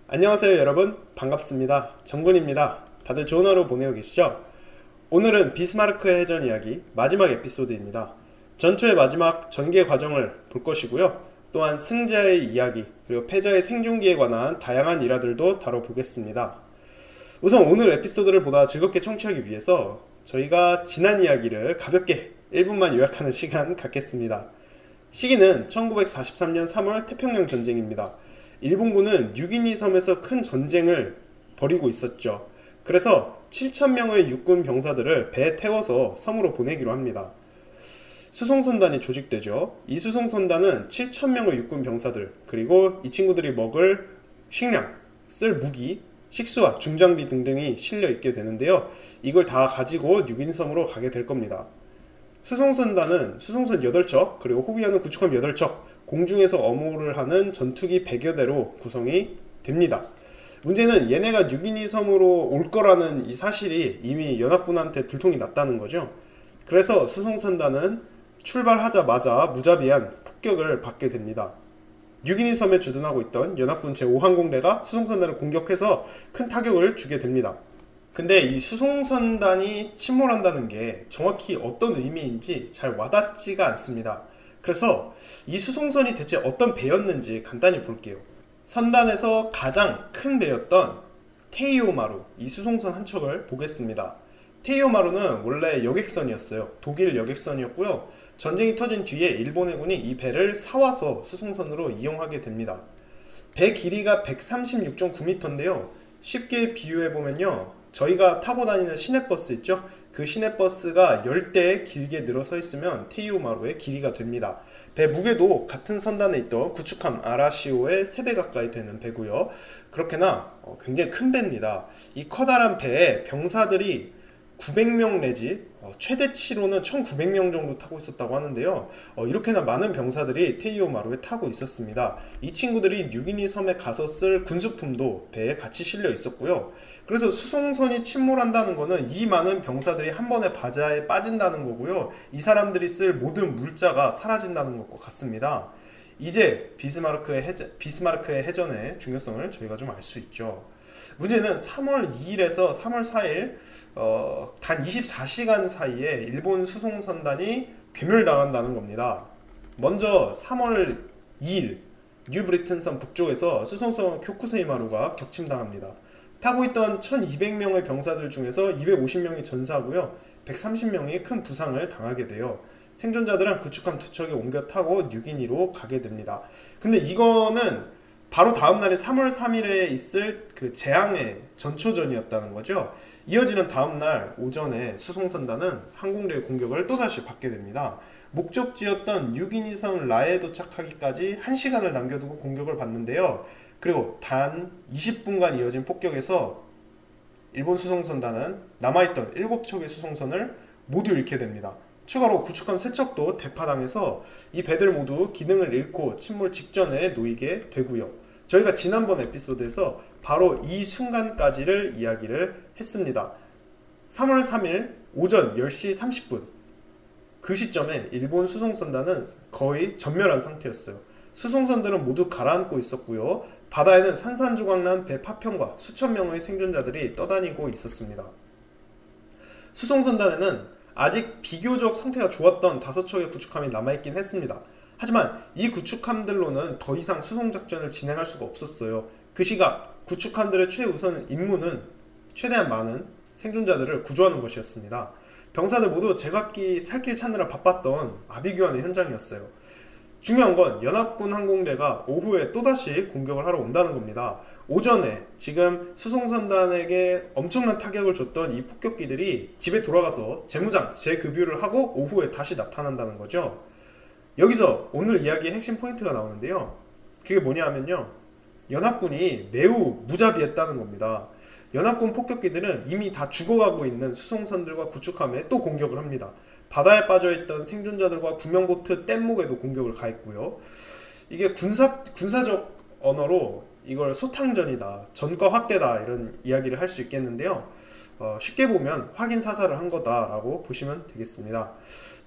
안녕하세요 여러분, 반갑습니다. 정군입니다. 다들 좋은 하루 보내고 계시죠? 오늘은 비스마르크의 해전 이야기 마지막 에피소드입니다. 전투의 마지막 전개 과정을 볼 것이고요. 또한 승자의 이야기 그리고 패자의 생존기에 관한 다양한 일화들도 다뤄보겠습니다. 우선 오늘 에피소드를 보다 즐겁게 청취하기 위해서 저희가 지난 이야기를 가볍게 1분만 요약하는 시간 갖겠습니다. 시기는 1943년 3월 태평양 전쟁입니다. 일본군은 유기니 섬에서 큰 전쟁을 벌이고 있었죠. 그래서 7,000명의 육군 병사들을 배에 태워서 섬으로 보내기로 합니다. 수송선단이 조직되죠. 이 수송선단은 7,000명의 육군 병사들, 그리고 이 친구들이 먹을 식량, 쓸 무기, 식수와 중장비 등등이 실려 있게 되는데요. 이걸 다 가지고 유기니섬으로 가게 될 겁니다. 수송선단은 수송선 8척, 그리고 호위하는 구축함 8척, 공중에서 엄호를 하는 전투기 100여 대로 구성이 됩니다. 문제는 얘네가 유기니 섬으로 올 거라는 이 사실이 이미 연합군한테 들통이 났다는 거죠. 그래서 수송선단은 출발하자마자 무자비한 폭격을 받게 됩니다. 유기니 섬에 주둔하고 있던 연합군 제5항공대가 수송선단을 공격해서 큰 타격을 주게 됩니다. 근데 이 수송선단이 침몰한다는 게 정확히 어떤 의미인지 잘 와닿지가 않습니다. 그래서 이 수송선이 대체 어떤 배였는지 간단히 볼게요. 선단에서 가장 큰 배였던 테이오마루, 이 수송선 한 척을 보겠습니다. 테이오마루는 원래 여객선이었어요. 독일 여객선이었고요. 전쟁이 터진 뒤에 일본 해군이 이 배를 사와서 수송선으로 이용하게 됩니다. 배 길이가 136.9m인데요. 쉽게 비유해보면요, 저희가 타고 다니는 시내버스 있죠? 그 시내버스가 10대 길게 늘어서 있으면 테이오마루의 길이가 됩니다. 배 무게도 같은 선단에 있던 구축함 아라시오의 3배 가까이 되는 배고요. 그렇게나 굉장히 큰 배입니다. 이 커다란 배에 병사들이 900명 내지 최대치로는 1900명 정도 타고 있었다고 하는데요. 이렇게나 많은 병사들이 테이오마루에 타고 있었습니다. 이 친구들이 뉴기니 섬에 가서 쓸 군수품도 배에 같이 실려 있었고요. 그래서 수송선이 침몰한다는 것은 이 많은 병사들이 한 번에 바다에 빠진다는 거고요. 이 사람들이 쓸 모든 물자가 사라진다는 것과 같습니다. 이제 비스마르크의 해전의 중요성을 저희가 좀 알 수 있죠. 문제는 3월 2일에서 3월 4일 단 24시간 사이에 일본 수송선단이 괴멸당한다는 겁니다. 먼저 3월 2일 뉴브리튼섬 북쪽에서 수송선 교쿠세이마루가 격침당합니다. 타고 있던 1200명의 병사들 중에서 250명이 전사하고요. 130명이 큰 부상을 당하게 돼요. 생존자들은 구축함 2척에 옮겨 타고 뉴기니로 가게 됩니다. 근데 이거는 바로 다음 날인 3월 3일에 있을 그 재앙의 전초전이었다는 거죠. 이어지는 다음 날 오전에 수송선단은 항공대의 공격을 또다시 받게 됩니다. 목적지였던 뉴기니섬 라에 도착하기까지 1시간을 남겨두고 공격을 받는데요. 그리고 단 20분간 이어진 폭격에서 일본 수송선단은 남아있던 7척의 수송선을 모두 잃게 됩니다. 추가로 구축함 3척도 대파당해서 이 배들 모두 기능을 잃고 침몰 직전에 놓이게 되고요. 저희가 지난번 에피소드에서 바로 이 순간까지를 이야기를 했습니다. 3월 3일 오전 10시 30분 그 시점에 일본 수송선단은 거의 전멸한 상태였어요. 수송선들은 모두 가라앉고 있었고요. 바다에는 산산조각난 배 파편과 수천 명의 생존자들이 떠다니고 있었습니다. 수송선단에는 아직 비교적 상태가 좋았던 5척의 구축함이 남아있긴 했습니다. 하지만 이 구축함들로는 더 이상 수송작전을 진행할 수가 없었어요. 그 시각 구축함들의 최우선 임무는 최대한 많은 생존자들을 구조하는 것이었습니다. 병사들 모두 제각기 살 길 찾느라 바빴던 아비규환의 현장이었어요. 중요한 건 연합군 항공대가 오후에 또다시 공격을 하러 온다는 겁니다. 오전에 지금 수송선단에게 엄청난 타격을 줬던 이 폭격기들이 집에 돌아가서 재무장, 재급유를 하고 오후에 다시 나타난다는 거죠. 여기서 오늘 이야기의 핵심 포인트가 나오는데요. 그게 뭐냐 하면요, 연합군이 매우 무자비했다는 겁니다. 연합군 폭격기들은 이미 다 죽어가고 있는 수송선들과 구축함에 또 공격을 합니다. 바다에 빠져있던 생존자들과 구명보트 뗏목에도 공격을 가했고요. 이게 군사적 언어로 이걸 소탕전이다, 전과 확대다, 이런 이야기를 할 수 있겠는데요. 쉽게 보면 확인 사살을 한 거다라고 보시면 되겠습니다.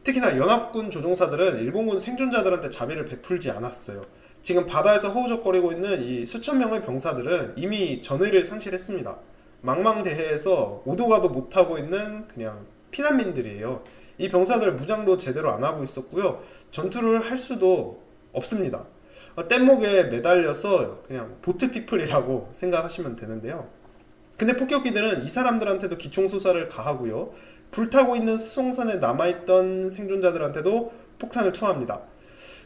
특히나 연합군 조종사들은 일본군 생존자들한테 자비를 베풀지 않았어요. 지금 바다에서 허우적거리고 있는 이 수천 명의 병사들은 이미 전의를 상실했습니다. 망망대해에서 오도 가도 못하고 있는 그냥 피난민들이에요. 이 병사들 무장도 제대로 안 하고 있었고요. 전투를 할 수도 없습니다. 뗏목에 매달려서 그냥 보트피플이라고 생각하시면 되는데요. 근데 폭격기들은 이 사람들한테도 기총소사를 가하고요. 불타고 있는 수송선에 남아있던 생존자들한테도 폭탄을 투하합니다.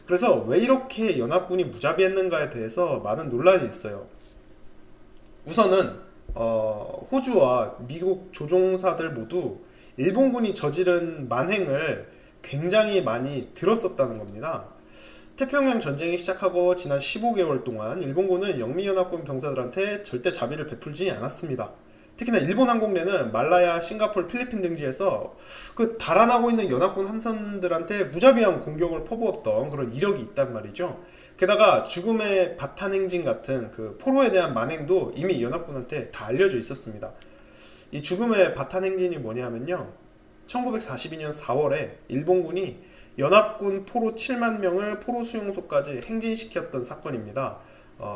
그래서 왜 이렇게 연합군이 무자비했는가에 대해서 많은 논란이 있어요. 우선은 호주와 미국 조종사들 모두 일본군이 저지른 만행을 굉장히 많이 들었었다는 겁니다. 태평양 전쟁이 시작하고 지난 15개월 동안 일본군은 영미연합군 병사들한테 절대 자비를 베풀지 않았습니다. 특히나 일본 항공대는 말라야, 싱가포르, 필리핀 등지에서 그 달아나고 있는 연합군 함선들한테 무자비한 공격을 퍼부었던 그런 이력이 있단 말이죠. 게다가 죽음의 바탄 행진 같은 그 포로에 대한 만행도 이미 연합군한테 다 알려져 있었습니다. 이 죽음의 바탄 행진이 뭐냐면요, 1942년 4월에 일본군이 연합군 포로 7만 명을 포로 수용소까지 행진시켰던 사건입니다.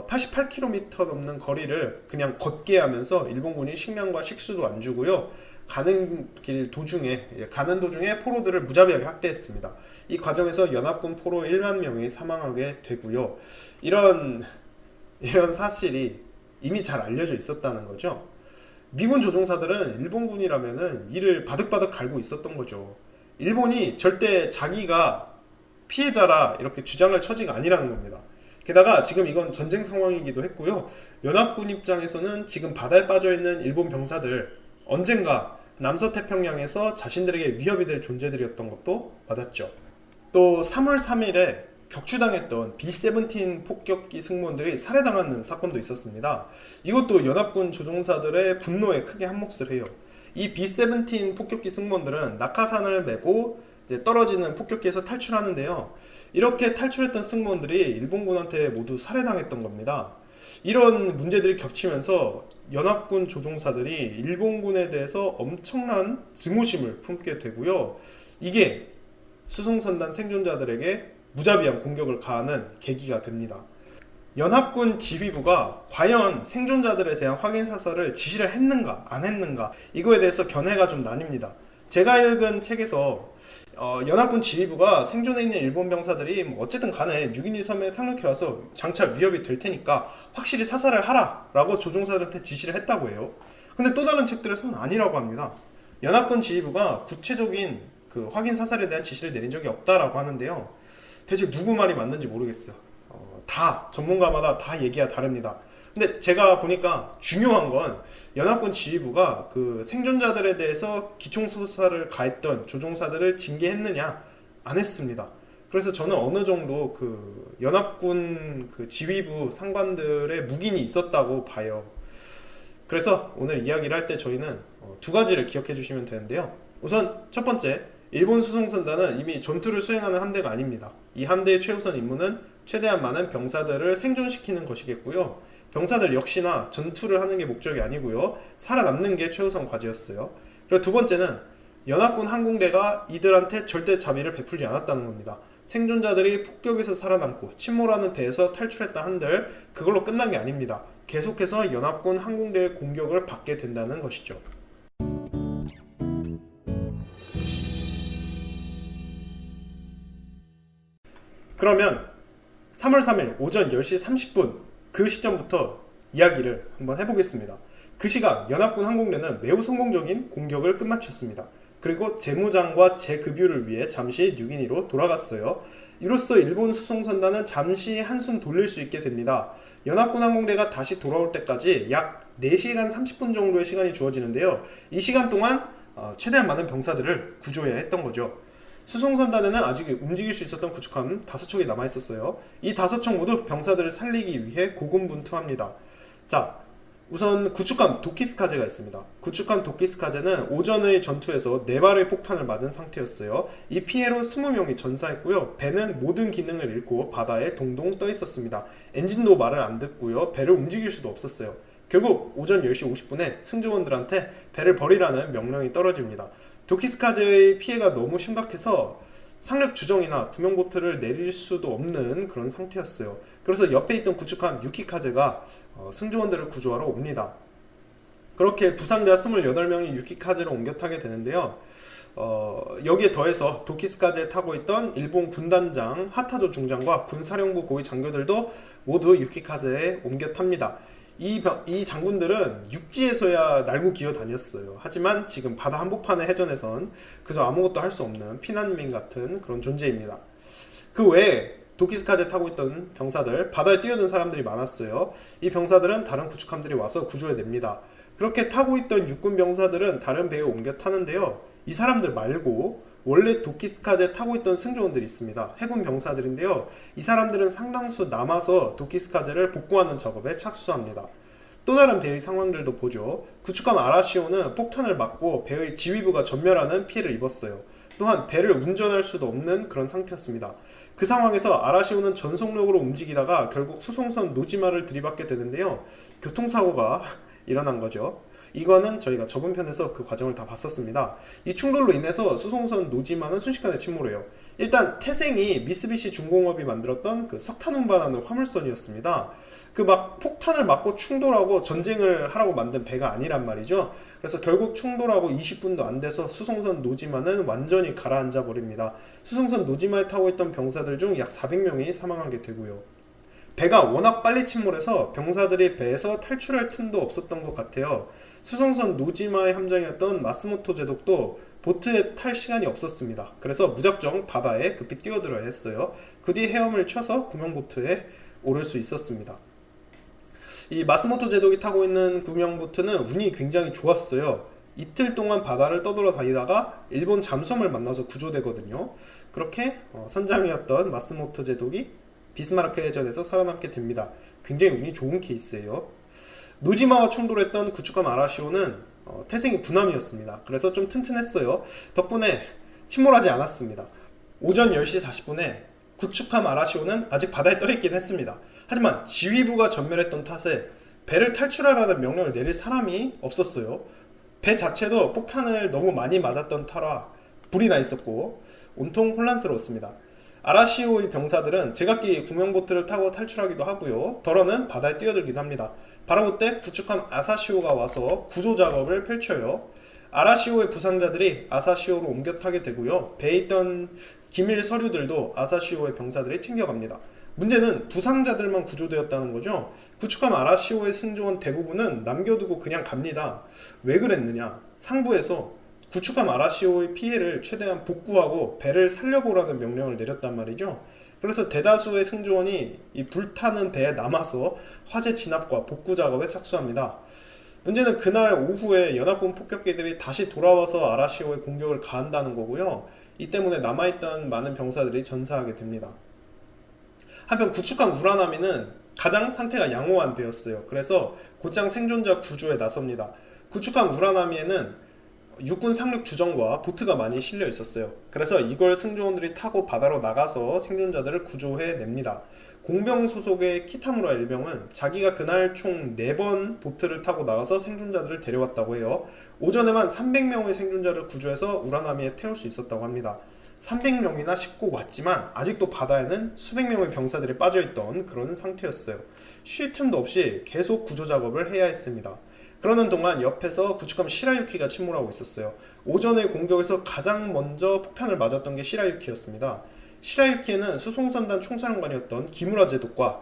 88km 넘는 거리를 그냥 걷게 하면서 일본군이 식량과 식수도 안 주고요. 가는 도중에 포로들을 무자비하게 학대했습니다. 이 과정에서 연합군 포로 1만 명이 사망하게 되고요. 이런 사실이 이미 잘 알려져 있었다는 거죠. 미군 조종사들은 일본군이라면은 이를 바득바득 갈고 있었던 거죠. 일본이 절대 자기가 피해자라 이렇게 주장할 처지가 아니라는 겁니다. 게다가 지금 이건 전쟁 상황이기도 했고요. 연합군 입장에서는 지금 바다에 빠져있는 일본 병사들 언젠가 남서태평양에서 자신들에게 위협이 될 존재들이었던 것도 맞았죠. 또 3월 3일에 격추당했던 B-17 폭격기 승무원들이 살해당하는 사건도 있었습니다. 이것도 연합군 조종사들의 분노에 크게 한몫을 해요. 이 B-17 폭격기 승무원들은 낙하산을 메고 떨어지는 폭격기에서 탈출하는데요. 이렇게 탈출했던 승무원들이 일본군한테 모두 살해당했던 겁니다. 이런 문제들이 겹치면서 연합군 조종사들이 일본군에 대해서 엄청난 증오심을 품게 되고요. 이게 수송선단 생존자들에게 무자비한 공격을 가하는 계기가 됩니다. 연합군 지휘부가 과연 생존자들에 대한 확인 사살을 지시를 했는가 안 했는가, 이거에 대해서 견해가 좀 나뉩니다. 제가 읽은 책에서 연합군 지휘부가 생존해 있는 일본 병사들이 어쨌든 간에 뉴기니 섬에 상륙해와서 장차 위협이 될 테니까 확실히 사살을 하라 라고 조종사들한테 지시를 했다고 해요. 근데 또 다른 책들에서는 아니라고 합니다. 연합군 지휘부가 구체적인 그 확인 사살에 대한 지시를 내린 적이 없다라고 하는데요. 대체 누구 말이 맞는지 모르겠어요. 다 전문가마다 다 얘기가 다릅니다. 근데 제가 보니까 중요한 건 연합군 지휘부가 그 생존자들에 대해서 기총소사를 가했던 조종사들을 징계했느냐, 안 했습니다. 그래서 저는 어느 정도 그 연합군 그 지휘부 상관들의 묵인이 있었다고 봐요. 그래서 오늘 이야기를 할 때 저희는 두 가지를 기억해 주시면 되는데요. 우선 첫 번째, 일본 수송선단은 이미 전투를 수행하는 함대가 아닙니다. 이 함대의 최우선 임무는 최대한 많은 병사들을 생존시키는 것이겠고요. 병사들 역시나 전투를 하는 게 목적이 아니고요. 살아남는 게 최우선 과제였어요. 그리고 두 번째는 연합군 항공대가 이들한테 절대 자비를 베풀지 않았다는 겁니다. 생존자들이 폭격에서 살아남고 침몰하는 배에서 탈출했다 한들 그걸로 끝난 게 아닙니다. 계속해서 연합군 항공대의 공격을 받게 된다는 것이죠. 그러면 3월 3일 오전 10시 30분 그 시점부터 이야기를 한번 해보겠습니다. 그 시각 연합군 항공대는 매우 성공적인 공격을 끝마쳤습니다. 그리고 재무장과 재급유를 위해 잠시 뉴기니로 돌아갔어요. 이로써 일본 수송선단은 잠시 한숨 돌릴 수 있게 됩니다. 연합군 항공대가 다시 돌아올 때까지 약 4시간 30분 정도의 시간이 주어지는데요. 이 시간 동안 최대한 많은 병사들을 구조해야 했던 거죠. 수송선단에는 아직 움직일 수 있었던 구축함 5척이 남아있었어요. 이 5척 모두 병사들을 살리기 위해 고군분투합니다. 자, 우선 구축함 도키스카제가 있습니다. 구축함 도키스카제는 오전의 전투에서 4발의 폭탄을 맞은 상태였어요. 이 피해로 20명이 전사했고요. 배는 모든 기능을 잃고 바다에 동동 떠 있었습니다. 엔진도 말을 안 듣고요. 배를 움직일 수도 없었어요. 결국 오전 10시 50분에 승조원들한테 배를 버리라는 명령이 떨어집니다. 도키스카제의 피해가 너무 심각해서 상륙 주정이나 구명보트를 내릴 수도 없는 그런 상태였어요. 그래서 옆에 있던 구축함 유키카제가 승조원들을 구조하러 옵니다. 그렇게 부상자 28명이 유키카제로 옮겨 타게 되는데요. 여기에 더해서 도키스카제에 타고 있던 일본 군단장 하타조 중장과 군사령부 고위 장교들도 모두 유키카제에 옮겨 탑니다. 이 장군들은 육지에서야 날고 기어 다녔어요. 하지만 지금 바다 한복판의 해전에선 그저 아무것도 할 수 없는 피난민 같은 그런 존재입니다. 그 외에 도키스카제 타고 있던 병사들, 바다에 뛰어든 사람들이 많았어요. 이 병사들은 다른 구축함들이 와서 구조해냅니다. 그렇게 타고 있던 육군 병사들은 다른 배에 옮겨 타는데요. 이 사람들 말고 원래 도키스카제 타고 있던 승조원들이 있습니다. 해군 병사들인데요. 이 사람들은 상당수 남아서 도키스카제를 복구하는 작업에 착수합니다. 또 다른 배의 상황들도 보죠. 구축함 아라시오는 폭탄을 맞고 배의 지휘부가 전멸하는 피해를 입었어요. 또한 배를 운전할 수도 없는 그런 상태였습니다. 그 상황에서 아라시오는 전속력으로 움직이다가 결국 수송선 노지마를 들이받게 되는데요. 교통사고가 일어난 거죠. 이거는 저희가 저번 편에서 그 과정을 다 봤었습니다. 이 충돌로 인해서 수송선 노지마는 순식간에 침몰해요. 일단 태생이 미쓰비시 중공업이 만들었던 그 석탄 운반하는 화물선이었습니다. 그 막 폭탄을 맞고 충돌하고 전쟁을 하라고 만든 배가 아니란 말이죠. 그래서 결국 충돌하고 20분도 안 돼서 수송선 노지마는 완전히 가라앉아 버립니다. 수송선 노지마에 타고 있던 병사들 중 약 400명이 사망하게 되고요. 배가 워낙 빨리 침몰해서 병사들이 배에서 탈출할 틈도 없었던 것 같아요. 수송선 노지마의 함장이었던 마스모토 제독도 보트에 탈 시간이 없었습니다. 그래서 무작정 바다에 급히 뛰어들어야 했어요. 그 뒤 헤엄을 쳐서 구명보트에 오를 수 있었습니다. 이 마스모토 제독이 타고 있는 구명보트는 운이 굉장히 좋았어요. 이틀 동안 바다를 떠돌아다니다가 일본 잠수함을 만나서 구조되거든요. 그렇게 선장이었던 마스모토 제독이 비스마르크 해전에서 살아남게 됩니다. 굉장히 운이 좋은 케이스예요. 노지마와 충돌했던 구축함 아라시오는 태생이 군함이었습니다. 그래서 좀 튼튼했어요. 덕분에 침몰하지 않았습니다. 오전 10시 40분에 구축함 아라시오는 아직 바다에 떠있긴 했습니다. 하지만 지휘부가 전멸했던 탓에 배를 탈출하라는 명령을 내릴 사람이 없었어요. 배 자체도 폭탄을 너무 많이 맞았던 터라 불이 나 있었고 온통 혼란스러웠습니다. 아라시오의 병사들은 제각기 구명보트를 타고 탈출하기도 하고요. 덜어는 바다에 뛰어들기도 합니다. 바로 그때 구축함 아사시오가 와서 구조 작업을 펼쳐요. 아라시오의 부상자들이 아사시오로 옮겨 타게 되고요. 배에 있던 기밀 서류들도 아사시오의 병사들이 챙겨갑니다. 문제는 부상자들만 구조되었다는 거죠. 구축함 아라시오의 승조원 대부분은 남겨두고 그냥 갑니다. 왜 그랬느냐? 상부에서 구축함 아라시오의 피해를 최대한 복구하고 배를 살려보라는 명령을 내렸단 말이죠. 그래서 대다수의 승조원이 이 불타는 배에 남아서 화재 진압과 복구 작업에 착수합니다. 문제는 그날 오후에 연합군 폭격기들이 다시 돌아와서 아라시오의 공격을 가한다는 거고요. 이 때문에 남아있던 많은 병사들이 전사하게 됩니다. 한편 구축함 우라나미는 가장 상태가 양호한 배였어요. 그래서 곧장 생존자 구조에 나섭니다. 구축함 우라나미에는 육군 상륙 주정과 보트가 많이 실려 있었어요. 그래서 이걸 승조원들이 타고 바다로 나가서 생존자들을 구조해냅니다. 공병 소속의 키타무라 일병은 자기가 그날 총 4번 보트를 타고 나가서 생존자들을 데려왔다고 해요. 오전에만 300명의 생존자를 구조해서 우라나미에 태울 수 있었다고 합니다. 300명이나 싣고 왔지만 아직도 바다에는 수백 명의 병사들이 빠져있던 그런 상태였어요. 쉴 틈도 없이 계속 구조 작업을 해야 했습니다. 그러는 동안 옆에서 구축함 시라유키가 침몰하고 있었어요. 오전의 공격에서 가장 먼저 폭탄을 맞았던 게 시라유키였습니다. 시라유키에는 수송선단 총사령관이었던 기무라 제독과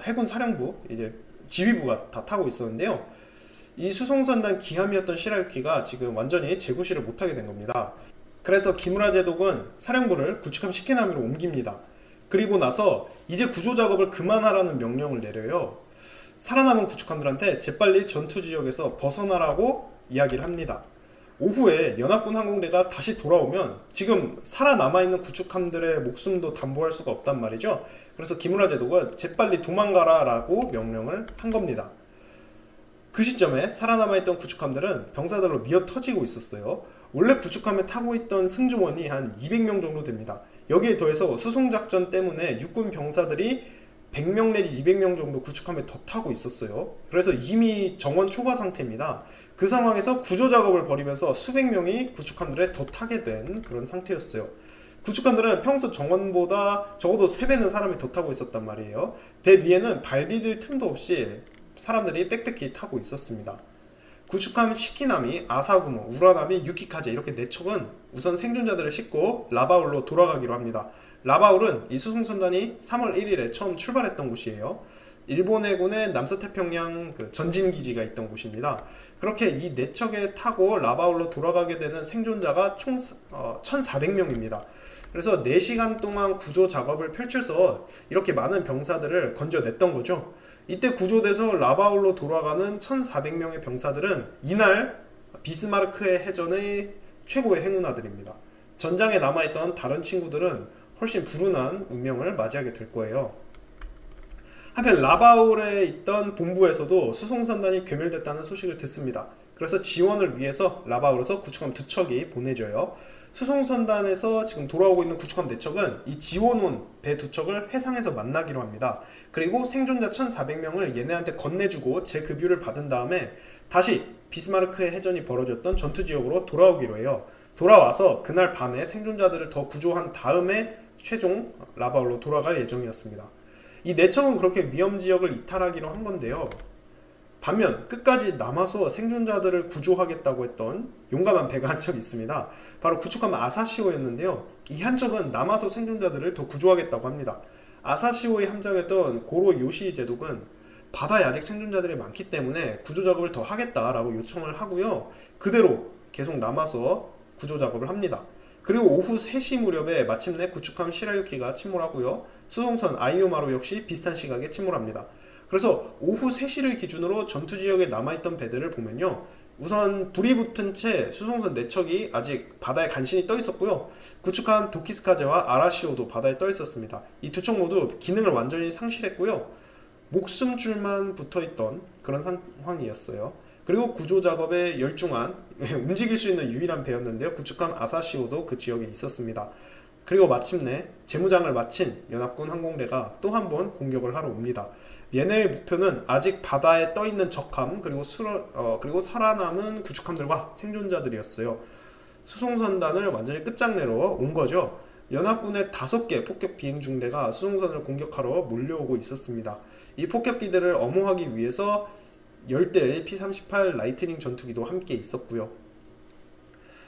해군 사령부, 이제 지휘부가 다 타고 있었는데요. 이 수송선단 기함이었던 시라유키가 지금 완전히 재구시를 못하게 된 겁니다. 그래서 기무라 제독은 사령부를 구축함 시케나미로 옮깁니다. 그리고 나서 이제 구조 작업을 그만하라는 명령을 내려요. 살아남은 구축함들한테 재빨리 전투 지역에서 벗어나라고 이야기를 합니다. 오후에 연합군 항공대가 다시 돌아오면 지금 살아남아있는 구축함들의 목숨도 담보할 수가 없단 말이죠. 그래서 기무라 제독은 재빨리 도망가라 라고 명령을 한 겁니다. 그 시점에 살아남아있던 구축함들은 병사들로 미어 터지고 있었어요. 원래 구축함에 타고 있던 승조원이 한 200명 정도 됩니다. 여기에 더해서 수송작전 때문에 육군 병사들이 100명 내지 200명 정도 구축함에 더 타고 있었어요. 그래서 이미 정원 초과 상태입니다. 그 상황에서 구조 작업을 벌이면서 수백 명이 구축함들에 더 타게 된 그런 상태였어요. 구축함들은 평소 정원보다 적어도 3배는 사람이 더 타고 있었단 말이에요. 배 위에는 발 디딜 틈도 없이 사람들이 빽빽히 타고 있었습니다. 구축함 시키나미, 아사구모, 우라나미, 유키카제 이렇게 4척은 우선 생존자들을 싣고 라바울로 돌아가기로 합니다. 라바울은 이 수송선단이 3월 1일에 처음 출발했던 곳이에요. 일본 해군의 남서태평양 전진기지가 있던 곳입니다. 그렇게 이 4척에 타고 라바울로 돌아가게 되는 생존자가 총 1,400명입니다. 그래서 4시간 동안 구조 작업을 펼쳐서 이렇게 많은 병사들을 건져냈던 거죠. 이때 구조돼서 라바울로 돌아가는 1,400명의 병사들은 이날 비스마르크해 해전의 최고의 행운아들입니다. 전장에 남아있던 다른 친구들은 훨씬 불운한 운명을 맞이하게 될 거예요. 한편 라바울에 있던 본부에서도 수송선단이 괴멸됐다는 소식을 듣습니다. 그래서 지원을 위해서 라바울에서 구축함 2척이 보내져요. 수송선단에서 지금 돌아오고 있는 구축함 4척은 이 지원온 배 2척을 해상에서 만나기로 합니다. 그리고 생존자 1,400명을 얘네한테 건네주고 재급유를 받은 다음에 다시 비스마르크의 해전이 벌어졌던 전투지역으로 돌아오기로 해요. 돌아와서 그날 밤에 생존자들을 더 구조한 다음에 최종 라바울로 돌아갈 예정이었습니다. 이 4척은 그렇게 위험지역을 이탈하기로 한 건데요. 반면 끝까지 남아서 생존자들을 구조하겠다고 했던 용감한 배가 한 척 있습니다. 바로 구축함 아사시오였는데요. 이 한 척은 남아서 생존자들을 더 구조하겠다고 합니다. 아사시오의 함장이었던 고로 요시 제독은 바다에 아직 생존자들이 많기 때문에 구조작업을 더 하겠다라고 요청을 하고요. 그대로 계속 남아서 구조작업을 합니다. 그리고 오후 3시 무렵에 마침내 구축함 시라유키가 침몰하고요. 수송선 아이오마루 역시 비슷한 시각에 침몰합니다. 그래서 오후 3시를 기준으로 전투지역에 남아있던 배들을 보면요. 우선 불이 붙은 채 수송선 4척이 아직 바다에 간신히 떠 있었고요. 구축함 도키스카제와 아라시오도 바다에 떠 있었습니다. 이 2척 모두 기능을 완전히 상실했고요. 목숨줄만 붙어있던 그런 상황이었어요. 그리고 구조작업에 열중한 움직일 수 있는 유일한 배였는데요. 구축함 아사시오도 그 지역에 있었습니다. 그리고 마침내 재무장을 마친 연합군 항공대가 또 한 번 공격을 하러 옵니다. 얘네의 목표는 아직 바다에 떠있는 적함 그리고 살아남은 구축함들과 생존자들이었어요. 수송선단을 완전히 끝장내러 온 거죠. 연합군의 5개 폭격 비행중대가 수송선을 공격하러 몰려오고 있었습니다. 이 폭격기들을 엄호하기 위해서 10대의 P-38 라이트닝 전투기도 함께 있었고요.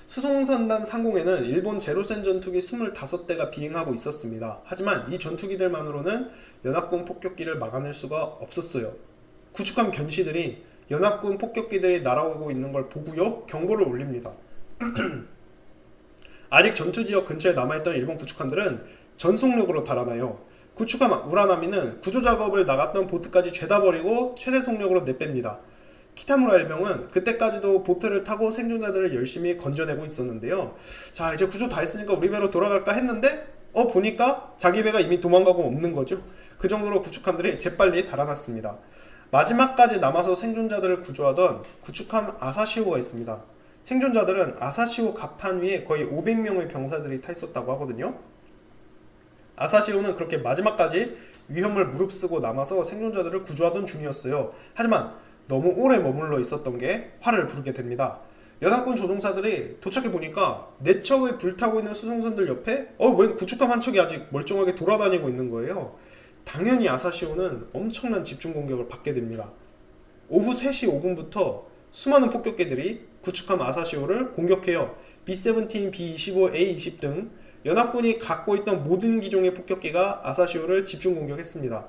수송선단 상공에는 일본 제로센 전투기 25대가 비행하고 있었습니다. 하지만 이 전투기들만으로는 연합군 폭격기를 막아낼 수가 없었어요. 구축함 견시들이 연합군 폭격기들이 날아오고 있는 걸 보고요. 경보를 울립니다. 아직 전투지역 근처에 남아있던 일본 구축함들은 전속력으로 달아나요. 구축함 우라나미는 구조작업을 나갔던 보트까지 죄다 버리고 최대 속력으로 내뺍니다. 키타무라 일병은 그때까지도 보트를 타고 생존자들을 열심히 건져내고 있었는데요. 자, 이제 구조 다 했으니까 우리 배로 돌아갈까 했는데 보니까 자기 배가 이미 도망가고 없는 거죠. 그 정도로 구축함들이 재빨리 달아났습니다. 마지막까지 남아서 생존자들을 구조하던 구축함 아사시오가 있습니다. 생존자들은 아사시오 갑판 위에 거의 500명의 병사들이 타 있었다고 하거든요. 아사시오는 그렇게 마지막까지 위험을 무릅쓰고 남아서 생존자들을 구조하던 중이었어요. 하지만 너무 오래 머물러 있었던 게 화를 부르게 됩니다. 연합군 조종사들이 도착해 보니까 4척의 불타고 있는 수송선들 옆에 웬 구축함 한 척이 아직 멀쩡하게 돌아다니고 있는 거예요. 당연히 아사시오는 엄청난 집중 공격을 받게 됩니다. 오후 3시 5분부터 수많은 폭격기들이 구축함 아사시오를 공격해요. B-17, B-25, A-20 등 연합군이 갖고 있던 모든 기종의 폭격기가 아사시오를 집중 공격했습니다.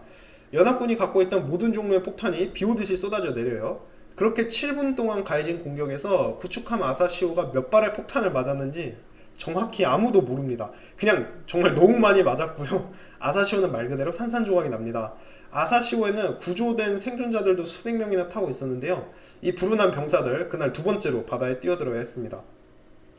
연합군이 갖고 있던 모든 종류의 폭탄이 비오듯이 쏟아져 내려요. 그렇게 7분 동안 가해진 공격에서 구축함 아사시오가 몇 발의 폭탄을 맞았는지 정확히 아무도 모릅니다. 그냥 정말 너무 많이 맞았고요. 아사시오는 말 그대로 산산조각이 납니다. 아사시오에는 구조된 생존자들도 수백 명이나 타고 있었는데요. 이 불운한 병사들 그날 2번째로 바다에 뛰어들어야 했습니다.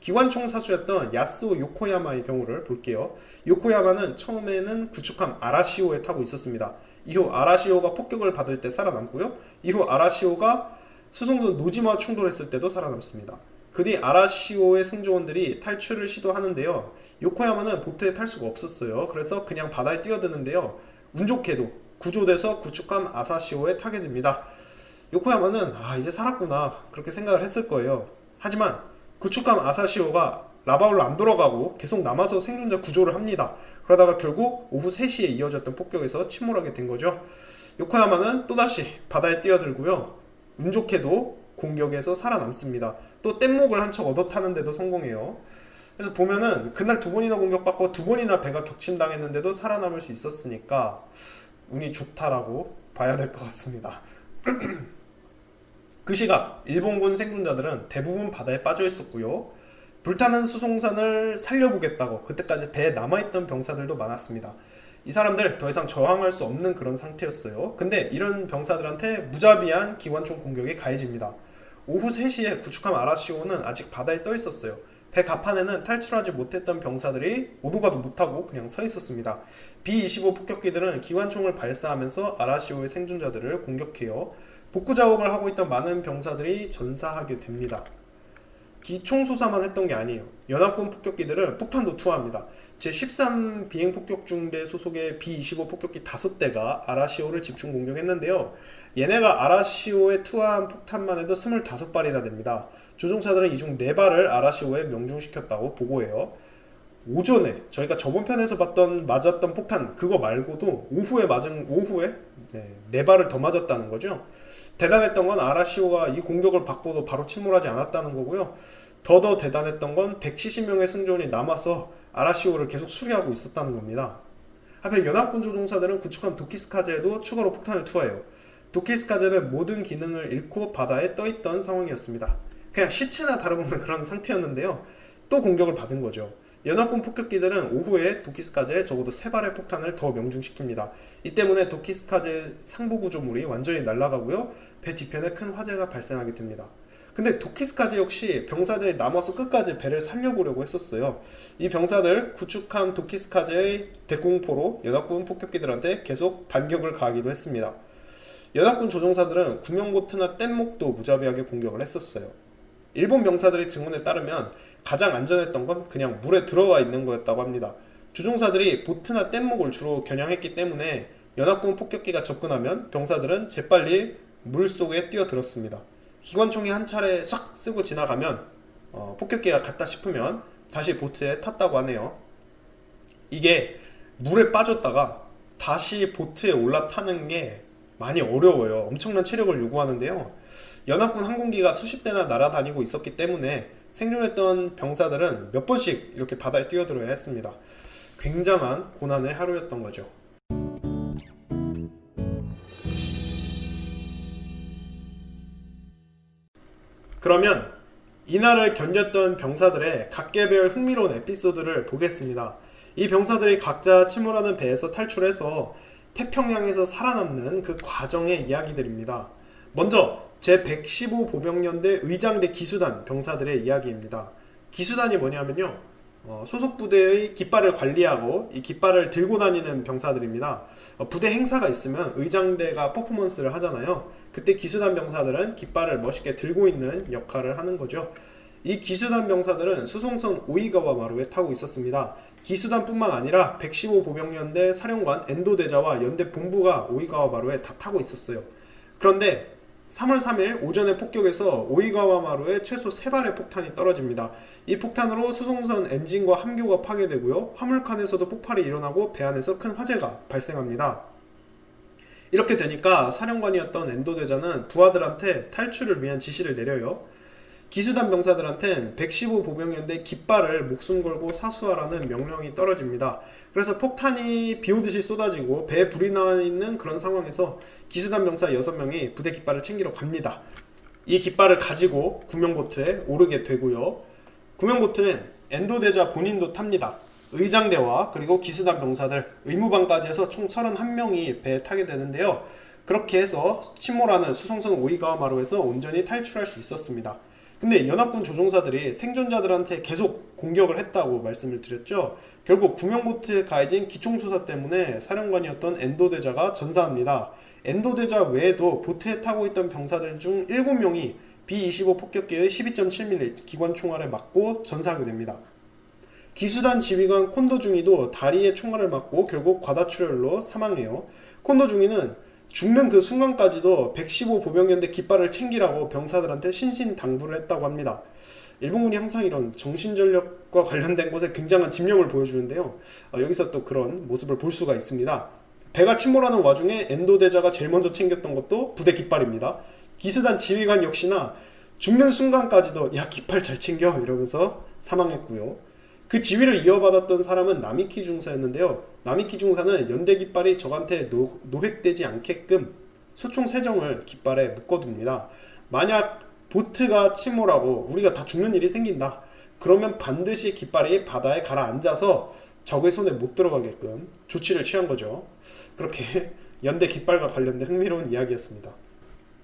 기관총 사수였던 야스오 요코야마의 경우를 볼게요. 요코야마는 처음에는 구축함 아라시오에 타고 있었습니다. 이후 아라시오가 폭격을 받을 때 살아남고요. 이후 아라시오가 수송선 노지마와 충돌했을 때도 살아남습니다. 그 뒤 아라시오의 승조원들이 탈출을 시도하는데요. 요코야마는 보트에 탈 수가 없었어요. 그래서 그냥 바다에 뛰어드는데요. 운 좋게도 구조돼서 구축함 아사시오에 타게 됩니다. 요코야마는 이제 살았구나 그렇게 생각을 했을 거예요. 하지만 구축함 아사시오가 라바울로 안 돌아가고 계속 남아서 생존자 구조를 합니다. 그러다가 결국 오후 3시에 이어졌던 폭격에서 침몰하게 된 거죠. 요코야마는 또다시 바다에 뛰어들고요. 운 좋게도 공격에서 살아남습니다. 또 뗏목을 한 척 얻어 타는데도 성공해요. 그래서 보면은 그날 2번이나 공격받고 2번이나 배가 격침당했는데도 살아남을 수 있었으니까 운이 좋다라고 봐야 될 것 같습니다. 그 시각 일본군 생존자들은 대부분 바다에 빠져 있었고요. 불타는 수송선을 살려보겠다고 그때까지 배에 남아있던 병사들도 많았습니다. 이 사람들 더 이상 저항할 수 없는 그런 상태였어요. 근데 이런 병사들한테 무자비한 기관총 공격이 가해집니다. 오후 3시에 구축함 아라시오는 아직 바다에 떠 있었어요. 배 갑판에는 탈출하지 못했던 병사들이 오도 가도 못하고 그냥 서 있었습니다. B-25 폭격기들은 기관총을 발사하면서 아라시오의 생존자들을 공격해요. 복구 작업을 하고 있던 많은 병사들이 전사하게 됩니다. 기총소사만 했던 게 아니에요. 연합군 폭격기들은 폭탄도 투하합니다. 제13 비행폭격중대 소속의 B-25 폭격기 5대가 아라시오를 집중 공격했는데요. 얘네가 아라시오에 투하한 폭탄만 해도 25발이나 됩니다. 조종사들은 이 중 4발을 아라시오에 명중시켰다고 보고해요. 오전에 저희가 저번 편에서 맞았던 폭탄 그거 말고도 오후에 4발을 더 맞았다는 거죠. 대단했던 건 아라시오가 이 공격을 받고도 바로 침몰하지 않았다는 거고요. 더 대단했던 건 170명의 승조원이 남아서 아라시오를 계속 수리하고 있었다는 겁니다. 한편 연합군 조종사들은 구축함 도키스카제에도 추가로 폭탄을 투하해요. 도키스카제는 모든 기능을 잃고 바다에 떠있던 상황이었습니다. 그냥 시체나 다름없는 그런 상태였는데요. 또 공격을 받은 거죠. 연합군 폭격기들은 오후에 도키스카제에 적어도 3발의 폭탄을 더 명중시킵니다. 이 때문에 도키스카제 상부 구조물이 완전히 날아가고요. 배 뒤편에 큰 화재가 발생하게 됩니다. 근데 도키스카제 역시 병사들이 남아서 끝까지 배를 살려보려고 했었어요. 이 병사들 구축함 도키스카제의 대공포로 연합군 폭격기들한테 계속 반격을 가하기도 했습니다. 연합군 조종사들은 구명보트나 뗏목도 무자비하게 공격을 했었어요. 일본 병사들의 증언에 따르면 가장 안전했던 건 그냥 물에 들어가 있는 거였다고 합니다. 조종사들이 보트나 뗏목을 주로 겨냥했기 때문에 연합군 폭격기가 접근하면 병사들은 재빨리 물속에 뛰어들었습니다. 기관총이 한 차례 싹 쓰고 지나가면 폭격기가 갔다 싶으면 다시 보트에 탔다고 하네요. 이게 물에 빠졌다가 다시 보트에 올라타는 게 많이 어려워요. 엄청난 체력을 요구하는데요. 연합군 항공기가 수십 대나 날아다니고 있었기 때문에 생존했던 병사들은 몇 번씩 이렇게 바다에 뛰어들어야 했습니다. 굉장한 고난의 하루였던 거죠. 그러면 이날을 견뎠던 병사들의 각계별 흥미로운 에피소드를 보겠습니다. 이 병사들이 각자 침몰하는 배에서 탈출해서 태평양에서 살아남는 그 과정의 이야기들입니다. 먼저 제115 보병연대 의장대 기수단 병사들의 이야기입니다. 기수단이 뭐냐면요, 소속 부대의 깃발을 관리하고 이 깃발을 들고 다니는 병사들입니다. 부대 행사가 있으면 의장대가 퍼포먼스를 하잖아요. 그때 기수단 병사들은 깃발을 멋있게 들고 있는 역할을 하는 거죠. 이 기수단 병사들은 수송선 오이가와 마루에 타고 있었습니다. 기수단뿐만 아니라 115 보병연대 사령관 엔도 대자와 연대 본부가 오이가와 마루에 다 타고 있었어요. 그런데 3월 3일 오전의 폭격에서 오이가와 마루에 최소 3발의 폭탄이 떨어집니다. 이 폭탄으로 수송선 엔진과 함교가 파괴되고요. 화물칸에서도 폭발이 일어나고 배 안에서 큰 화재가 발생합니다. 이렇게 되니까 사령관이었던 엔도 대자는 부하들한테 탈출을 위한 지시를 내려요. 기수단 병사들한텐 115 보병연대 깃발을 목숨 걸고 사수하라는 명령이 떨어집니다. 그래서 폭탄이 비오듯이 쏟아지고 배에 불이 나 있는 그런 상황에서 기수단 병사 6명이 부대 깃발을 챙기러 갑니다. 이 깃발을 가지고 구명보트에 오르게 되고요. 구명보트는 엔도 대자 본인도 탑니다. 의장대와 그리고 기수단 병사들, 의무반까지 해서 총 31명이 배에 타게 되는데요. 그렇게 해서 침몰하는 수송선 오이가와 마루에서 온전히 탈출할 수 있었습니다. 근데 연합군 조종사들이 생존자들한테 계속 공격을 했다고 말씀을 드렸죠. 결국 구명보트에 가해진 기총소사 때문에 사령관이었던 엔도 대자가 전사합니다. 엔도 대자 외에도 보트에 타고 있던 병사들 중 7명이 B-25 폭격기의 12.7mm 기관 총알을 맞고 전사하게 됩니다. 기수단 지휘관 콘도 중이도 다리에 총알을 맞고 결국 과다출혈로 사망해요. 콘도 중이는 죽는 그 순간까지도 115 보병연대 깃발을 챙기라고 병사들한테 신신당부를 했다고 합니다. 일본군이 항상 이런 정신전력과 관련된 곳에 굉장한 집념을 보여주는데요. 여기서 또 그런 모습을 볼 수가 있습니다. 배가 침몰하는 와중에 엔도 대자가 제일 먼저 챙겼던 것도 부대 깃발입니다. 기수단 지휘관 역시나 죽는 순간까지도 야 깃발 잘 챙겨 이러면서 사망했고요. 그 지휘를 이어받았던 사람은 나미키 중사였는데요. 나미키 중사는 연대 깃발이 적한테 노획되지 않게끔 소총 3정을 깃발에 묶어둡니다. 만약 보트가 침몰하고 우리가 다 죽는 일이 생긴다. 그러면 반드시 깃발이 바다에 가라앉아서 적의 손에 못 들어가게끔 조치를 취한 거죠. 그렇게 연대 깃발과 관련된 흥미로운 이야기였습니다.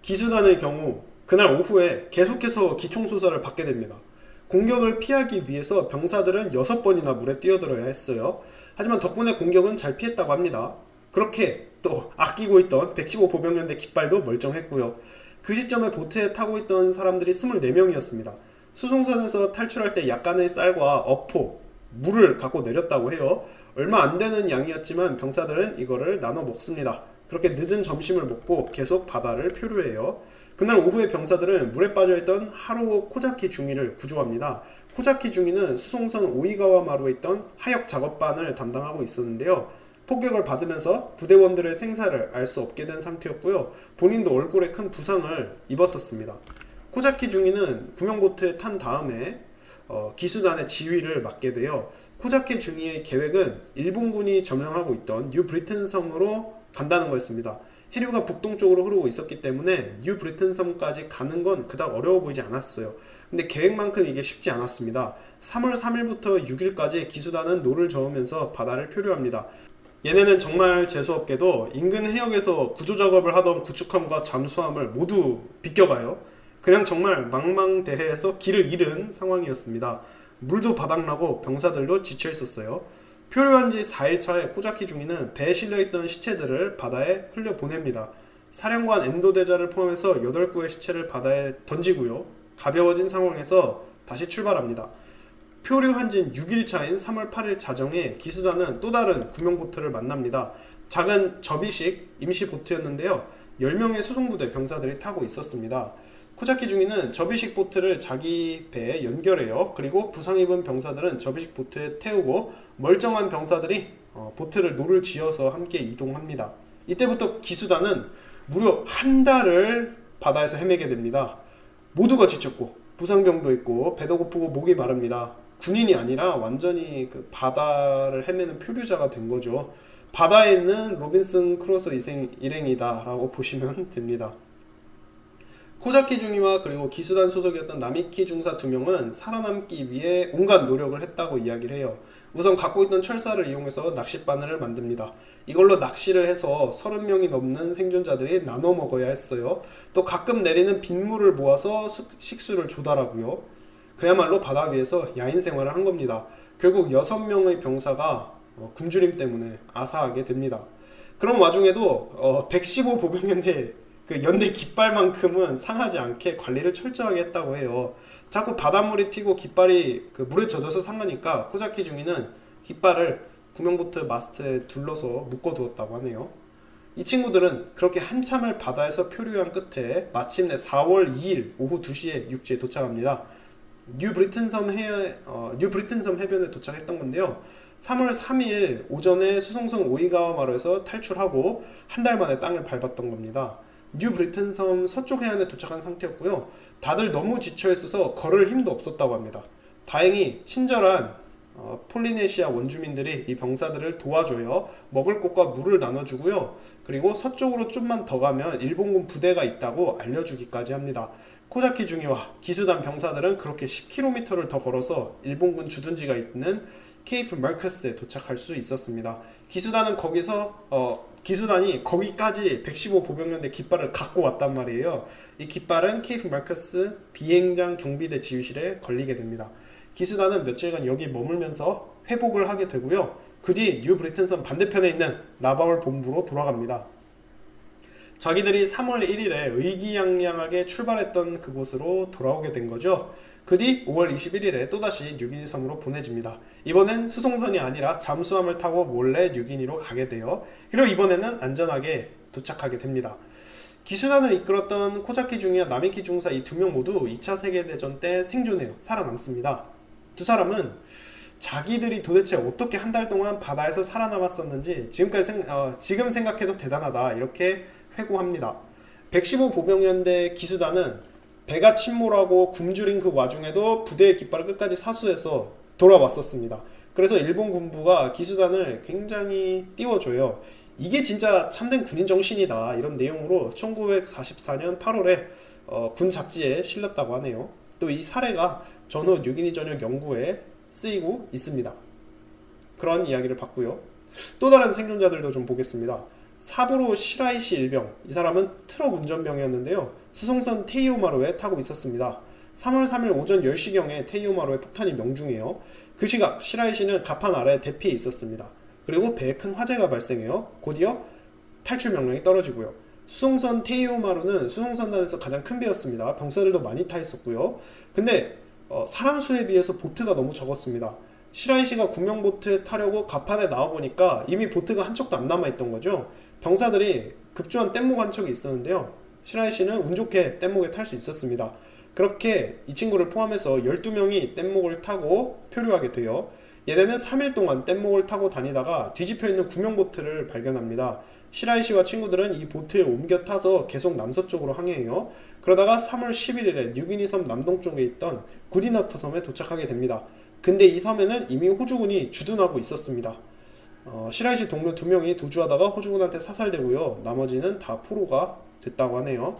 기수단의 경우 그날 오후에 계속해서 기총수사를 받게 됩니다. 공격을 피하기 위해서 병사들은 6번이나 물에 뛰어들어야 했어요. 하지만 덕분에 공격은 잘 피했다고 합니다. 그렇게 또 아끼고 있던 115 보병연대 깃발도 멀쩡했고요. 그 시점에 보트에 타고 있던 사람들이 24명이었습니다. 수송선에서 탈출할 때 약간의 쌀과 어포, 물을 갖고 내렸다고 해요. 얼마 안 되는 양이었지만 병사들은 이거를 나눠 먹습니다. 그렇게 늦은 점심을 먹고 계속 바다를 표류해요. 그날 오후에 병사들은 물에 빠져있던 하루 코자키 중위를 구조합니다. 코자키 중위는 수송선 오이가와 마루에 있던 하역 작업반을 담당하고 있었는데요. 폭격을 받으면서 부대원들의 생사를 알 수 없게 된 상태였고요. 본인도 얼굴에 큰 부상을 입었었습니다. 코자키 중위는 구명보트에 탄 다음에 기수단의 지휘를 맡게 되어 코자키 중위의 계획은 일본군이 점령하고 있던 뉴 브리튼 섬으로 간다는 거였습니다. 해류가 북동쪽으로 흐르고 있었기 때문에 뉴 브리튼 섬까지 가는 건 그닥 어려워 보이지 않았어요. 근데 계획만큼 이게 쉽지 않았습니다. 3월 3일부터 6일까지 기수단은 노를 저으면서 바다를 표류합니다. 얘네는 정말 재수없게도 인근 해역에서 구조작업을 하던 구축함과 잠수함을 모두 비껴가요. 그냥 정말 망망대해에서 길을 잃은 상황이었습니다. 물도 바닥나고 병사들도 지쳐 있었어요. 표류한 지 4일차에 코자키 중위는 배에 실려있던 시체들을 바다에 흘려보냅니다. 사령관 엔도 대자를 포함해서 8구의 시체를 바다에 던지고요. 가벼워진 상황에서 다시 출발합니다. 표류한 지 6일차인 3월 8일 자정에 기수단은 또 다른 구명보트를 만납니다. 작은 접이식 임시보트였는데요. 10명의 수송부대 병사들이 타고 있었습니다. 코자키 중위는 접이식 보트를 자기 배에 연결해요. 그리고 부상 입은 병사들은 접이식 보트에 태우고 멀쩡한 병사들이 보트를 노를 지어서 함께 이동합니다. 이때부터 기수단은 무려 한 달을 바다에서 헤매게 됩니다. 모두가 지쳤고 부상병도 있고 배도 고프고 목이 마릅니다. 군인이 아니라 완전히 그 바다를 헤매는 표류자가 된 거죠. 바다에 있는 로빈슨 크루소 일행이다 라고 보시면 됩니다. 코자키 중위와 그리고 기수단 소속이었던 나미키 중사 2명은 살아남기 위해 온갖 노력을 했다고 이야기를 해요. 우선 갖고 있던 철사를 이용해서 낚싯바늘을 만듭니다. 이걸로 낚시를 해서 30명이 넘는 생존자들이 나눠 먹어야 했어요. 또 가끔 내리는 빗물을 모아서 식수를 조달하고요. 그야말로 바다 위에서 야인 생활을 한 겁니다. 결국 6명의 병사가 굶주림 때문에 아사하게 됩니다. 그런 와중에도 115 보병연대 그 연대 깃발만큼은 상하지 않게 관리를 철저하게 했다고 해요. 자꾸 바닷물이 튀고 깃발이 그 물에 젖어서 상하니까 코자키 중위는 깃발을 구명보트 마스트에 둘러서 묶어두었다고 하네요. 이 친구들은 그렇게 한참을 바다에서 표류한 끝에 마침내 4월 2일 오후 2시에 육지에 도착합니다. 뉴 브리튼섬 해변에 도착했던 건데요. 3월 3일 오전에 수송선 오이가와 마루에서 탈출하고 한 달 만에 땅을 밟았던 겁니다. 뉴 브리튼 섬 서쪽 해안에 도착한 상태였고요. 다들 너무 지쳐있어서 걸을 힘도 없었다고 합니다. 다행히 친절한 폴리네시아 원주민들이 이 병사들을 도와줘요. 먹을 것과 물을 나눠주고요. 그리고 서쪽으로 좀만 더 가면 일본군 부대가 있다고 알려주기까지 합니다. 코자키 중위와 기수단 병사들은 그렇게 10km를 더 걸어서 일본군 주둔지가 있는 케이프 마커스에 도착할 수 있었습니다. 기수단이 거기까지 115 보병연대 깃발을 갖고 왔단 말이에요. 이 깃발은 케이프 마커스 비행장 경비대 지휘실에 걸리게 됩니다. 기수단은 며칠간 여기 머물면서 회복을 하게 되고요. 그 뒤 뉴 브리튼섬 반대편에 있는 라바울 본부로 돌아갑니다. 자기들이 3월 1일에 의기양양하게 출발했던 그곳으로 돌아오게 된 거죠. 그 뒤 5월 21일에 또다시 뉴기니섬으로 보내집니다. 이번엔 수송선이 아니라 잠수함을 타고 몰래 뉴기니로 가게 돼요. 그리고 이번에는 안전하게 도착하게 됩니다. 기수단을 이끌었던 코자키 중이와 나미키 중사 이 두 명 모두 2차 세계대전 때 생존해요. 살아남습니다. 두 사람은 자기들이 도대체 어떻게 한 달 동안 바다에서 살아남았었는지 지금 생각해도 대단하다 이렇게 회고합니다. 115 보병연대 기수단은 배가 침몰하고 굶주린 그 와중에도 부대의 깃발을 끝까지 사수해서 돌아왔었습니다. 그래서 일본 군부가 기수단을 굉장히 띄워줘요. 이게 진짜 참된 군인 정신이다 이런 내용으로 1944년 8월에 군 잡지에 실렸다고 하네요. 또 이 사례가 전후 뉴기니 전역 연구에 쓰이고 있습니다. 그런 이야기를 봤고요. 또 다른 생존자들도 좀 보겠습니다. 사부로 시라이시 일병, 이 사람은 트럭 운전병이었는데요. 수송선 테이오마루에 타고 있었습니다. 3월 3일 오전 10시경에 테이오마루에 폭탄이 명중해요. 그 시각 시라이시는 갑판 아래 대피해 있었습니다. 그리고 배에 큰 화재가 발생해요. 곧이어 탈출 명령이 떨어지고요. 수송선 테이오마루는 수송선단에서 가장 큰 배였습니다. 병사들도 많이 타 있었고요. 근데 사람 수에 비해서 보트가 너무 적었습니다. 시라이시가 구명보트에 타려고 갑판에 나와보니까 이미 보트가 한 척도 안 남아있던 거죠. 병사들이 급조한 뗏목 한 척이 있었는데요. 시라이시는 운 좋게 뗏목에 탈 수 있었습니다. 그렇게 이 친구를 포함해서 12명이 뗏목을 타고 표류하게 돼요. 얘네는 3일 동안 뗏목을 타고 다니다가 뒤집혀 있는 구명보트를 발견합니다. 시라이시와 친구들은 이 보트에 옮겨 타서 계속 남서쪽으로 항해해요. 그러다가 3월 11일에 뉴기니 섬 남동쪽에 있던 구디나프 섬에 도착하게 됩니다. 근데 이 섬에는 이미 호주군이 주둔하고 있었습니다. 시라이시 동료 2명이 도주하다가 호주군한테 사살되고요. 나머지는 다 포로가 됐다고 하네요.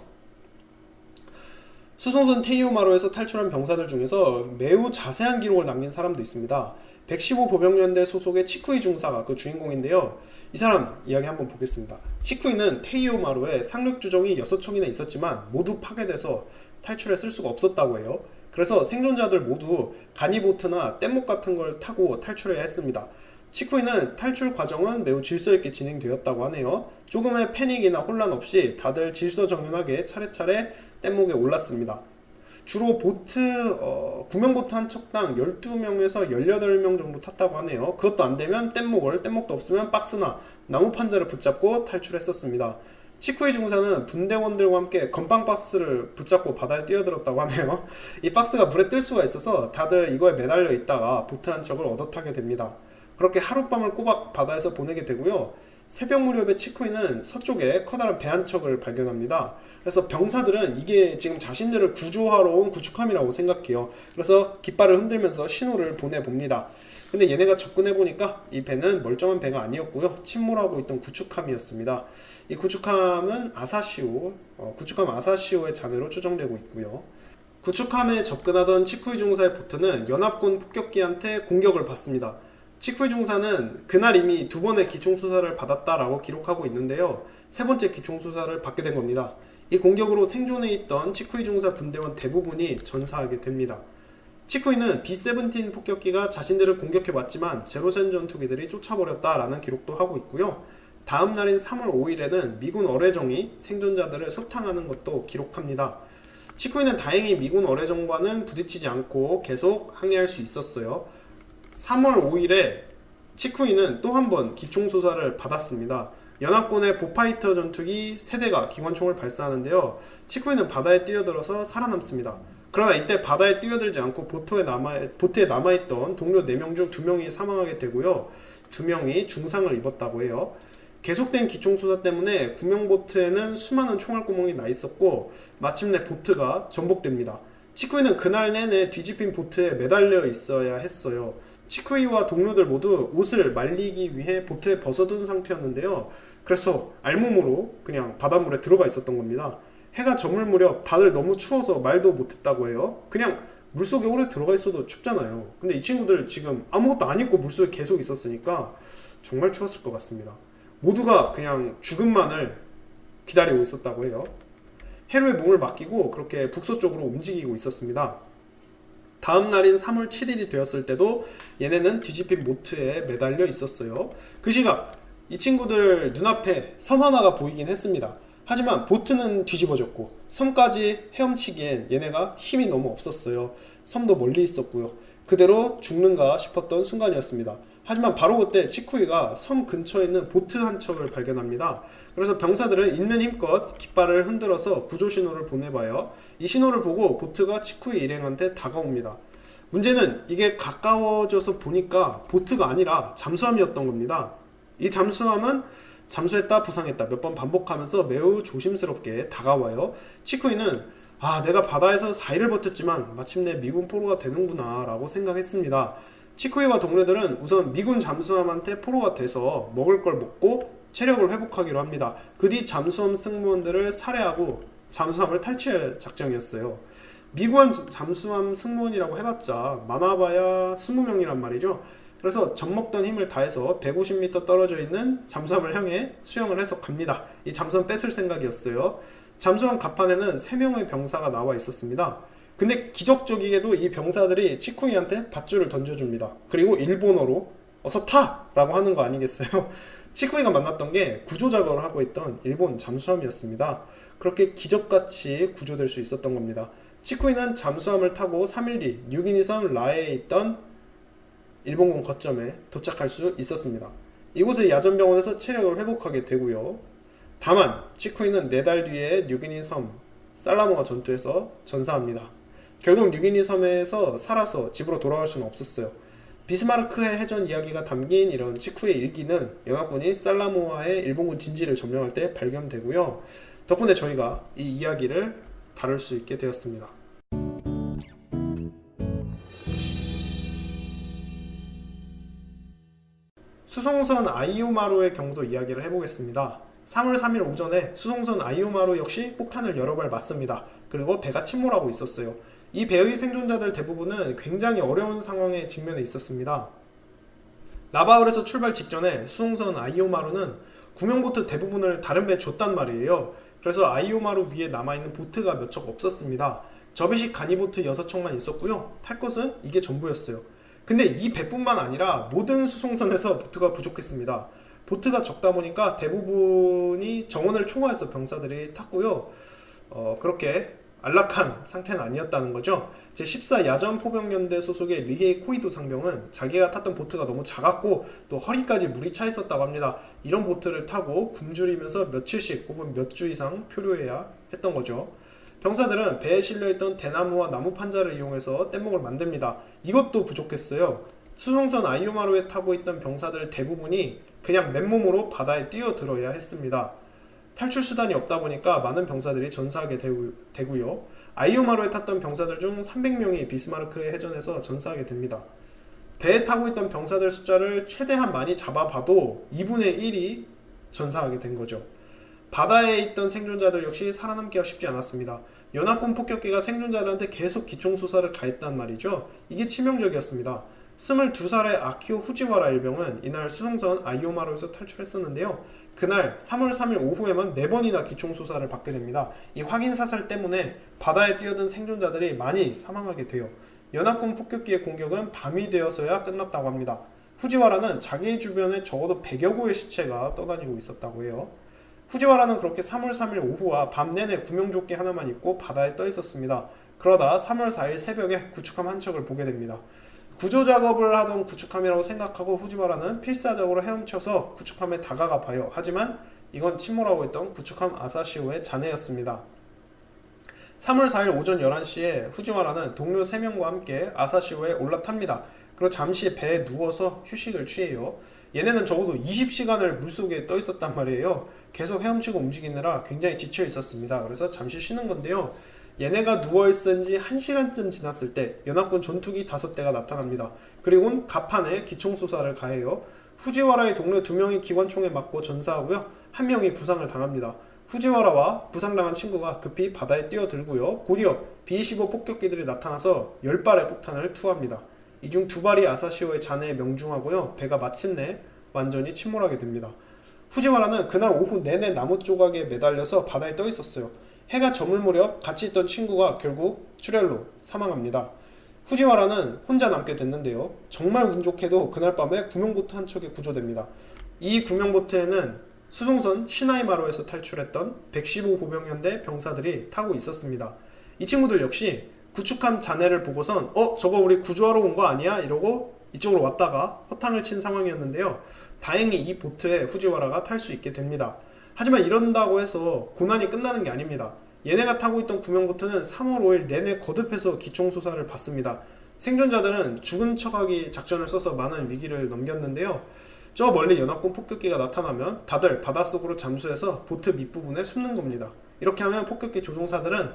수송선 테이오마루에서 탈출한 병사들 중에서 매우 자세한 기록을 남긴 사람도 있습니다. 115 보병연대 소속의 치쿠이 중사가 그 주인공인데요. 이 사람 이야기 한번 보겠습니다. 치쿠이는 테이오마루에 상륙주정이 6척이나 있었지만 모두 파괴돼서 탈출했을 수가 없었다고 해요. 그래서 생존자들 모두 가니보트나 뗏목 같은 걸 타고 탈출해야 했습니다. 치쿠이는 탈출 과정은 매우 질서있게 진행되었다고 하네요. 조금의 패닉이나 혼란 없이 다들 질서정연하게 차례차례 뗏목에 올랐습니다. 주로 구명보트 한 척당 12명에서 18명 정도 탔다고 하네요. 그것도 안되면 뗏목도 없으면 박스나 나무 판자를 붙잡고 탈출했었습니다. 치쿠이 중사는 분대원들과 함께 건빵 박스를 붙잡고 바다에 뛰어들었다고 하네요. 이 박스가 물에 뜰 수가 있어서 다들 이거에 매달려 있다가 보트 한 척을 얻어 타게 됩니다. 그렇게 하룻밤을 꼬박 바다에서 보내게 되고요. 새벽 무렵에 치쿠이는 서쪽에 커다란 배 한 척을 발견합니다. 그래서 병사들은 이게 지금 자신들을 구조하러 온 구축함이라고 생각해요. 그래서 깃발을 흔들면서 신호를 보내봅니다. 근데 얘네가 접근해보니까 이 배는 멀쩡한 배가 아니었고요. 침몰하고 있던 구축함이었습니다. 이 구축함은 구축함 아사시오의 잔해로 추정되고 있고요. 구축함에 접근하던 치쿠이 중사의 보트는 연합군 폭격기한테 공격을 받습니다. 치쿠이 중사는 그날 이미 2번의 기총수사를 받았다라고 기록하고 있는데요. 3번째 기총수사를 받게 된 겁니다. 이 공격으로 생존해 있던 치쿠이 중사 분대원 대부분이 전사하게 됩니다. 치쿠이는 B-17 폭격기가 자신들을 공격해왔지만 제로센 전투기들이 쫓아버렸다라는 기록도 하고 있고요. 다음 날인 3월 5일에는 미군 어뢰정이 생존자들을 소탕하는 것도 기록합니다. 치쿠이는 다행히 미군 어뢰정과는 부딪히지 않고 계속 항해할 수 있었어요. 3월 5일에 치쿠이는 또 한 번 기총수사를 받았습니다. 연합군의 보파이터 전투기 3대가 기관총을 발사하는데요. 치쿠이는 바다에 뛰어들어서 살아남습니다. 그러나 이때 바다에 뛰어들지 않고 보트에 남아있던 동료 4명 중 2명이 사망하게 되고요. 2명이 중상을 입었다고 해요. 계속된 기총수사 때문에 구명보트에는 수많은 총알구멍이 나 있었고 마침내 보트가 전복됩니다. 치쿠이는 그날 내내 뒤집힌 보트에 매달려 있어야 했어요. 치쿠이와 동료들 모두 옷을 말리기 위해 보트에 벗어둔 상태였는데요. 그래서 알몸으로 그냥 바닷물에 들어가 있었던 겁니다. 해가 저물 무렵 다들 너무 추워서 말도 못했다고 해요. 그냥 물속에 오래 들어가 있어도 춥잖아요. 근데 이 친구들 지금 아무것도 안 입고 물속에 계속 있었으니까 정말 추웠을 것 같습니다. 모두가 그냥 죽음만을 기다리고 있었다고 해요. 해류에 몸을 맡기고 그렇게 북서쪽으로 움직이고 있었습니다. 다음 날인 3월 7일이 되었을 때도 얘네는 뒤집힌 보트에 매달려 있었어요. 그 시각 이 친구들 눈앞에 섬 하나가 보이긴 했습니다. 하지만 보트는 뒤집어졌고 섬까지 헤엄치기엔 얘네가 힘이 너무 없었어요. 섬도 멀리 있었고요. 그대로 죽는가 싶었던 순간이었습니다. 하지만 바로 그때 치쿠이가 섬 근처에 있는 보트 한 척을 발견합니다. 그래서 병사들은 있는 힘껏 깃발을 흔들어서 구조 신호를 보내봐요. 이 신호를 보고 보트가 치쿠이 일행한테 다가옵니다. 문제는 이게 가까워져서 보니까 보트가 아니라 잠수함이었던 겁니다. 이 잠수함은 잠수했다 부상했다 몇 번 반복하면서 매우 조심스럽게 다가와요. 치쿠이는 내가 바다에서 4일을 버텼지만 마침내 미군 포로가 되는구나 라고 생각했습니다. 치쿠이와 동료들은 우선 미군 잠수함한테 포로가 돼서 먹을 걸 먹고 체력을 회복하기로 합니다. 그 뒤 잠수함 승무원들을 살해하고 잠수함을 탈취할 작정이었어요. 미군 잠수함 승무원이라고 해봤자 많아봐야 20명이란 말이죠. 그래서 젖먹던 힘을 다해서 150m 떨어져 있는 잠수함을 향해 수영을 해서 갑니다. 이 잠수함 뺏을 생각이었어요. 잠수함 갑판에는 3명의 병사가 나와 있었습니다. 근데 기적적이게도 이 병사들이 치쿠이한테 밧줄을 던져줍니다. 그리고 일본어로 어서 타! 라고 하는 거 아니겠어요? 치쿠이가 만났던 게 구조 작업을 하고 있던 일본 잠수함이었습니다. 그렇게 기적같이 구조될 수 있었던 겁니다. 치쿠이는 잠수함을 타고 3일 뒤 뉴기니섬 라에에 있던 일본군 거점에 도착할 수 있었습니다. 이곳의 야전병원에서 체력을 회복하게 되고요. 다만 치쿠이는 4달 뒤에 뉴기니 섬 살라모아 전투에서 전사합니다. 결국 뉴기니 섬에서 살아서 집으로 돌아갈 수는 없었어요. 비스마르크해 해전 이야기가 담긴 이런 치쿠이의 일기는 연합군이 살라모아의 일본군 진지를 점령할 때 발견되고요. 덕분에 저희가 이 이야기를 다룰 수 있게 되었습니다. 수송선 아이오마루의 경우도 이야기를 해보겠습니다. 3월 3일 오전에 수송선 아이오마루 역시 폭탄을 여러 발 맞습니다. 그리고 배가 침몰하고 있었어요. 이 배의 생존자들 대부분은 굉장히 어려운 상황에 직면해 있었습니다. 라바울에서 출발 직전에 수송선 아이오마루는 구명보트 대부분을 다른 배에 줬단 말이에요. 그래서 아이오마루 위에 남아있는 보트가 몇 척 없었습니다. 접이식 가니보트 6척만 있었고요. 탈 것은 이게 전부였어요. 근데 이 배뿐만 아니라 모든 수송선에서 보트가 부족했습니다. 보트가 적다 보니까 대부분이 정원을 초과해서 병사들이 탔고요. 그렇게 안락한 상태는 아니었다는 거죠. 제14 야전포병연대 소속의 리헤이 코이도 상병은 자기가 탔던 보트가 너무 작았고 또 허리까지 물이 차 있었다고 합니다. 이런 보트를 타고 굶주리면서 며칠씩 혹은 몇 주 이상 표류해야 했던 거죠. 병사들은 배에 실려있던 대나무와 나무 판자를 이용해서 뗏목을 만듭니다. 이것도 부족했어요. 수송선 아이오마루에 타고 있던 병사들 대부분이 그냥 맨몸으로 바다에 뛰어들어야 했습니다. 탈출 수단이 없다 보니까 많은 병사들이 전사하게 되고요. 아이오마루에 탔던 병사들 중 300명이 비스마르크의 해전에서 전사하게 됩니다. 배에 타고 있던 병사들 숫자를 최대한 많이 잡아봐도 2분의 1이 전사하게 된 거죠. 바다에 있던 생존자들 역시 살아남기가 쉽지 않았습니다. 연합군 폭격기가 생존자들한테 계속 기총수사를 가했단 말이죠. 이게 치명적이었습니다. 22살의 아키오 후지와라 일병은 이날 수송선 아이오마루에서 탈출했었는데요. 그날 3월 3일 오후에만 4번이나 기총수사를 받게 됩니다. 이 확인 사살 때문에 바다에 뛰어든 생존자들이 많이 사망하게 돼요. 연합군 폭격기의 공격은 밤이 되어서야 끝났다고 합니다. 후지와라는 자기 주변에 적어도 100여 구의 시체가 떠다니고 있었다고 해요. 후지와라는 그렇게 3월 3일 오후와 밤 내내 구명조끼 하나만 입고 바다에 떠 있었습니다. 그러다 3월 4일 새벽에 구축함 한 척을 보게 됩니다. 구조작업을 하던 구축함이라고 생각하고 후지와라는 필사적으로 헤엄쳐서 구축함에 다가가 봐요. 하지만 이건 침몰하고 있던 구축함 아사시오의 잔해였습니다. 3월 4일 오전 11시에 후지와라는 동료 3명과 함께 아사시오에 올라탑니다. 그리고 잠시 배에 누워서 휴식을 취해요. 얘네는 적어도 20시간을 물속에 떠 있었단 말이에요. 계속 헤엄치고 움직이느라 굉장히 지쳐 있었습니다. 그래서 잠시 쉬는 건데요. 얘네가 누워있은 지 1시간쯤 지났을 때 연합군 전투기 5대가 나타납니다. 그리고는 갑판에 기총수사를 가해요. 후지와라의 동료 2명이 기관총에 맞고 전사하고요. 1명이 부상을 당합니다. 후지와라와 부상당한 친구가 급히 바다에 뛰어들고요. 곧이어 B-25 폭격기들이 나타나서 10발의 폭탄을 투하합니다. 이 중 2발이 아사시오의 잔해에 명중하고요. 배가 마침내 완전히 침몰하게 됩니다. 후지와라는 그날 오후 내내 나무 조각에 매달려서 바다에 떠 있었어요. 해가 저물 무렵 같이 있던 친구가 결국 출혈로 사망합니다. 후지와라는 혼자 남게 됐는데요. 정말 운 좋게도 그날 밤에 구명보트 한 척에 구조됩니다. 이 구명보트에는 수송선 시나이마루에서 탈출했던 115 보병연대 병사들이 타고 있었습니다. 이 친구들 역시 구축함 잔해를 보고선 저거 우리 구조하러 온 거 아니야? 이러고 이쪽으로 왔다가 허탕을 친 상황이었는데요. 다행히 이 보트에 후지와라가 탈 수 있게 됩니다. 하지만 이런다고 해서 고난이 끝나는 게 아닙니다. 얘네가 타고 있던 구명보트는 3월 5일 내내 거듭해서 기총소사를 받습니다. 생존자들은 죽은 척하기 작전을 써서 많은 위기를 넘겼는데요. 저 멀리 연합군 폭격기가 나타나면 다들 바닷속으로 잠수해서 보트 밑부분에 숨는 겁니다. 이렇게 하면 폭격기 조종사들은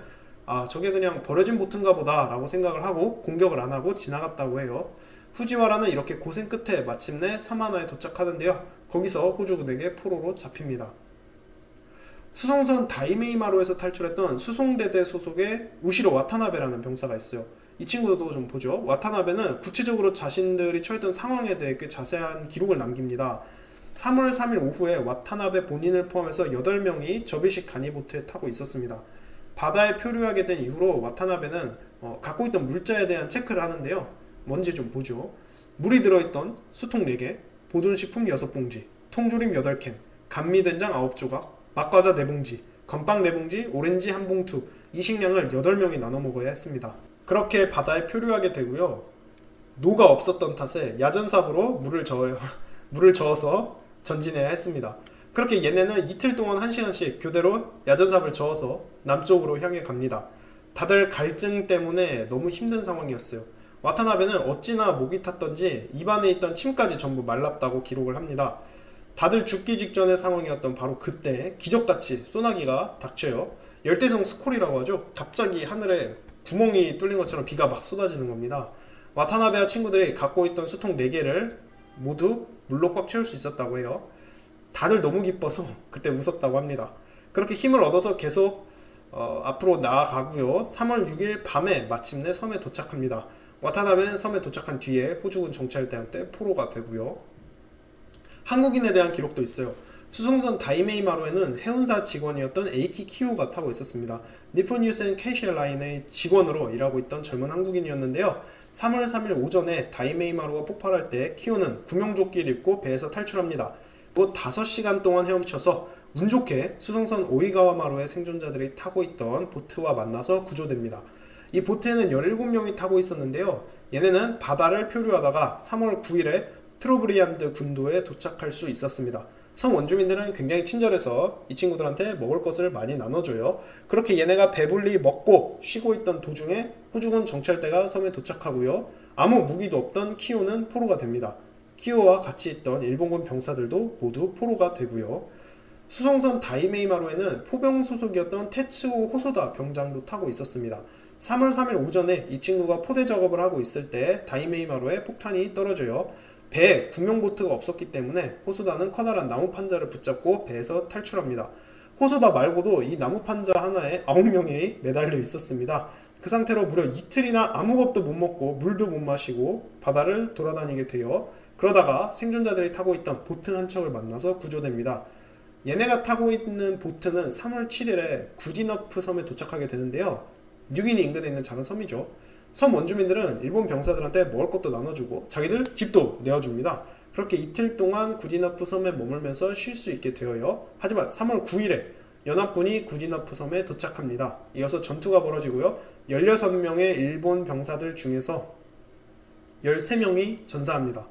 저게 그냥 버려진 보트인가 보다 라고 생각을 하고 공격을 안 하고 지나갔다고 해요. 후지와라는 이렇게 고생 끝에 마침내 섬 하나에 도착하는데요. 거기서 호주군에게 포로로 잡힙니다. 수송선 다이메이마루에서 탈출했던 수송대대 소속의 우시로 와타나베라는 병사가 있어요. 이 친구도 좀 보죠. 와타나베는 구체적으로 자신들이 처했던 상황에 대해 꽤 자세한 기록을 남깁니다. 3월 3일 오후에 와타나베 본인을 포함해서 8명이 접이식 간이보트에 타고 있었습니다. 바다에 표류하게 된 이후로 와타나베는 갖고 있던 물자에 대한 체크를 하는데요. 뭔지 좀 보죠. 물이 들어있던 수통 4개, 보존식품 6봉지, 통조림 8캔, 감미된장 9조각, 맛과자 4봉지, 건빵 4봉지, 오렌지 1봉투, 이 식량을 8명이 나눠 먹어야 했습니다. 그렇게 바다에 표류하게 되고요. 노가 없었던 탓에 야전삽으로 물을 저어서 전진해야 했습니다. 그렇게 얘네는 이틀 동안 1시간씩 교대로 야전삽을 저어서 남쪽으로 향해 갑니다. 다들 갈증 때문에 너무 힘든 상황이었어요. 와타나베는 어찌나 목이 탔던지 입안에 있던 침까지 전부 말랐다고 기록을 합니다. 다들 죽기 직전의 상황이었던 바로 그때 기적같이 소나기가 닥쳐요. 열대성 스콜이라고 하죠. 갑자기 하늘에 구멍이 뚫린 것처럼 비가 막 쏟아지는 겁니다. 와타나베와 친구들이 갖고 있던 수통 4개를 모두 물로 꽉 채울 수 있었다고 해요. 다들 너무 기뻐서 그때 웃었다고 합니다. 그렇게 힘을 얻어서 계속 앞으로 나아가고요. 3월 6일 밤에 마침내 섬에 도착합니다. 와타나베는 섬에 도착한 뒤에 호주군 정찰대한테 포로가 되고요. 한국인에 대한 기록도 있어요. 수송선 다이메이마루에는 해운사 직원이었던 에이키 키오가 타고 있었습니다. 니폰 유센 캐시엘 라인의 직원으로 일하고 있던 젊은 한국인이었는데요. 3월 3일 오전에 다이메이마루가 폭발할 때 키오는 구명조끼를 입고 배에서 탈출합니다. 또 5시간 동안 헤엄쳐서 운 좋게 수송선 오이가와마루의 생존자들이 타고 있던 보트와 만나서 구조됩니다. 이 보트에는 17명이 타고 있었는데요. 얘네는 바다를 표류하다가 3월 9일에 트로브리안드 군도에 도착할 수 있었습니다. 섬 원주민들은 굉장히 친절해서 이 친구들한테 먹을 것을 많이 나눠줘요. 그렇게 얘네가 배불리 먹고 쉬고 있던 도중에 호주군 정찰대가 섬에 도착하고요. 아무 무기도 없던 키오는 포로가 됩니다. 키오와 같이 있던 일본군 병사들도 모두 포로가 되고요. 수송선 다이메이마루에는 포병 소속이었던 테츠오 호소다 병장도 타고 있었습니다. 3월 3일 오전에 이 친구가 포대 작업을 하고 있을 때 다이메이마루에 폭탄이 떨어져요. 배에 구명보트가 없었기 때문에 호소다는 커다란 나무 판자를 붙잡고 배에서 탈출합니다. 호소다 말고도 이 나무 판자 하나에 9명이 매달려 있었습니다. 그 상태로 무려 이틀이나 아무것도 못 먹고 물도 못 마시고 바다를 돌아다니게 돼요. 그러다가 생존자들이 타고 있던 보트 한 척을 만나서 구조됩니다. 얘네가 타고 있는 보트는 3월 7일에 구디너프 섬에 도착하게 되는데요. 뉴기니 인근에 있는 작은 섬이죠. 섬 원주민들은 일본 병사들한테 먹을 것도 나눠주고 자기들 집도 내어줍니다. 그렇게 이틀 동안 구디너프 섬에 머물면서 쉴 수 있게 되어요. 하지만 3월 9일에 연합군이 구디너프 섬에 도착합니다. 이어서 전투가 벌어지고요. 16명의 일본 병사들 중에서 13명이 전사합니다.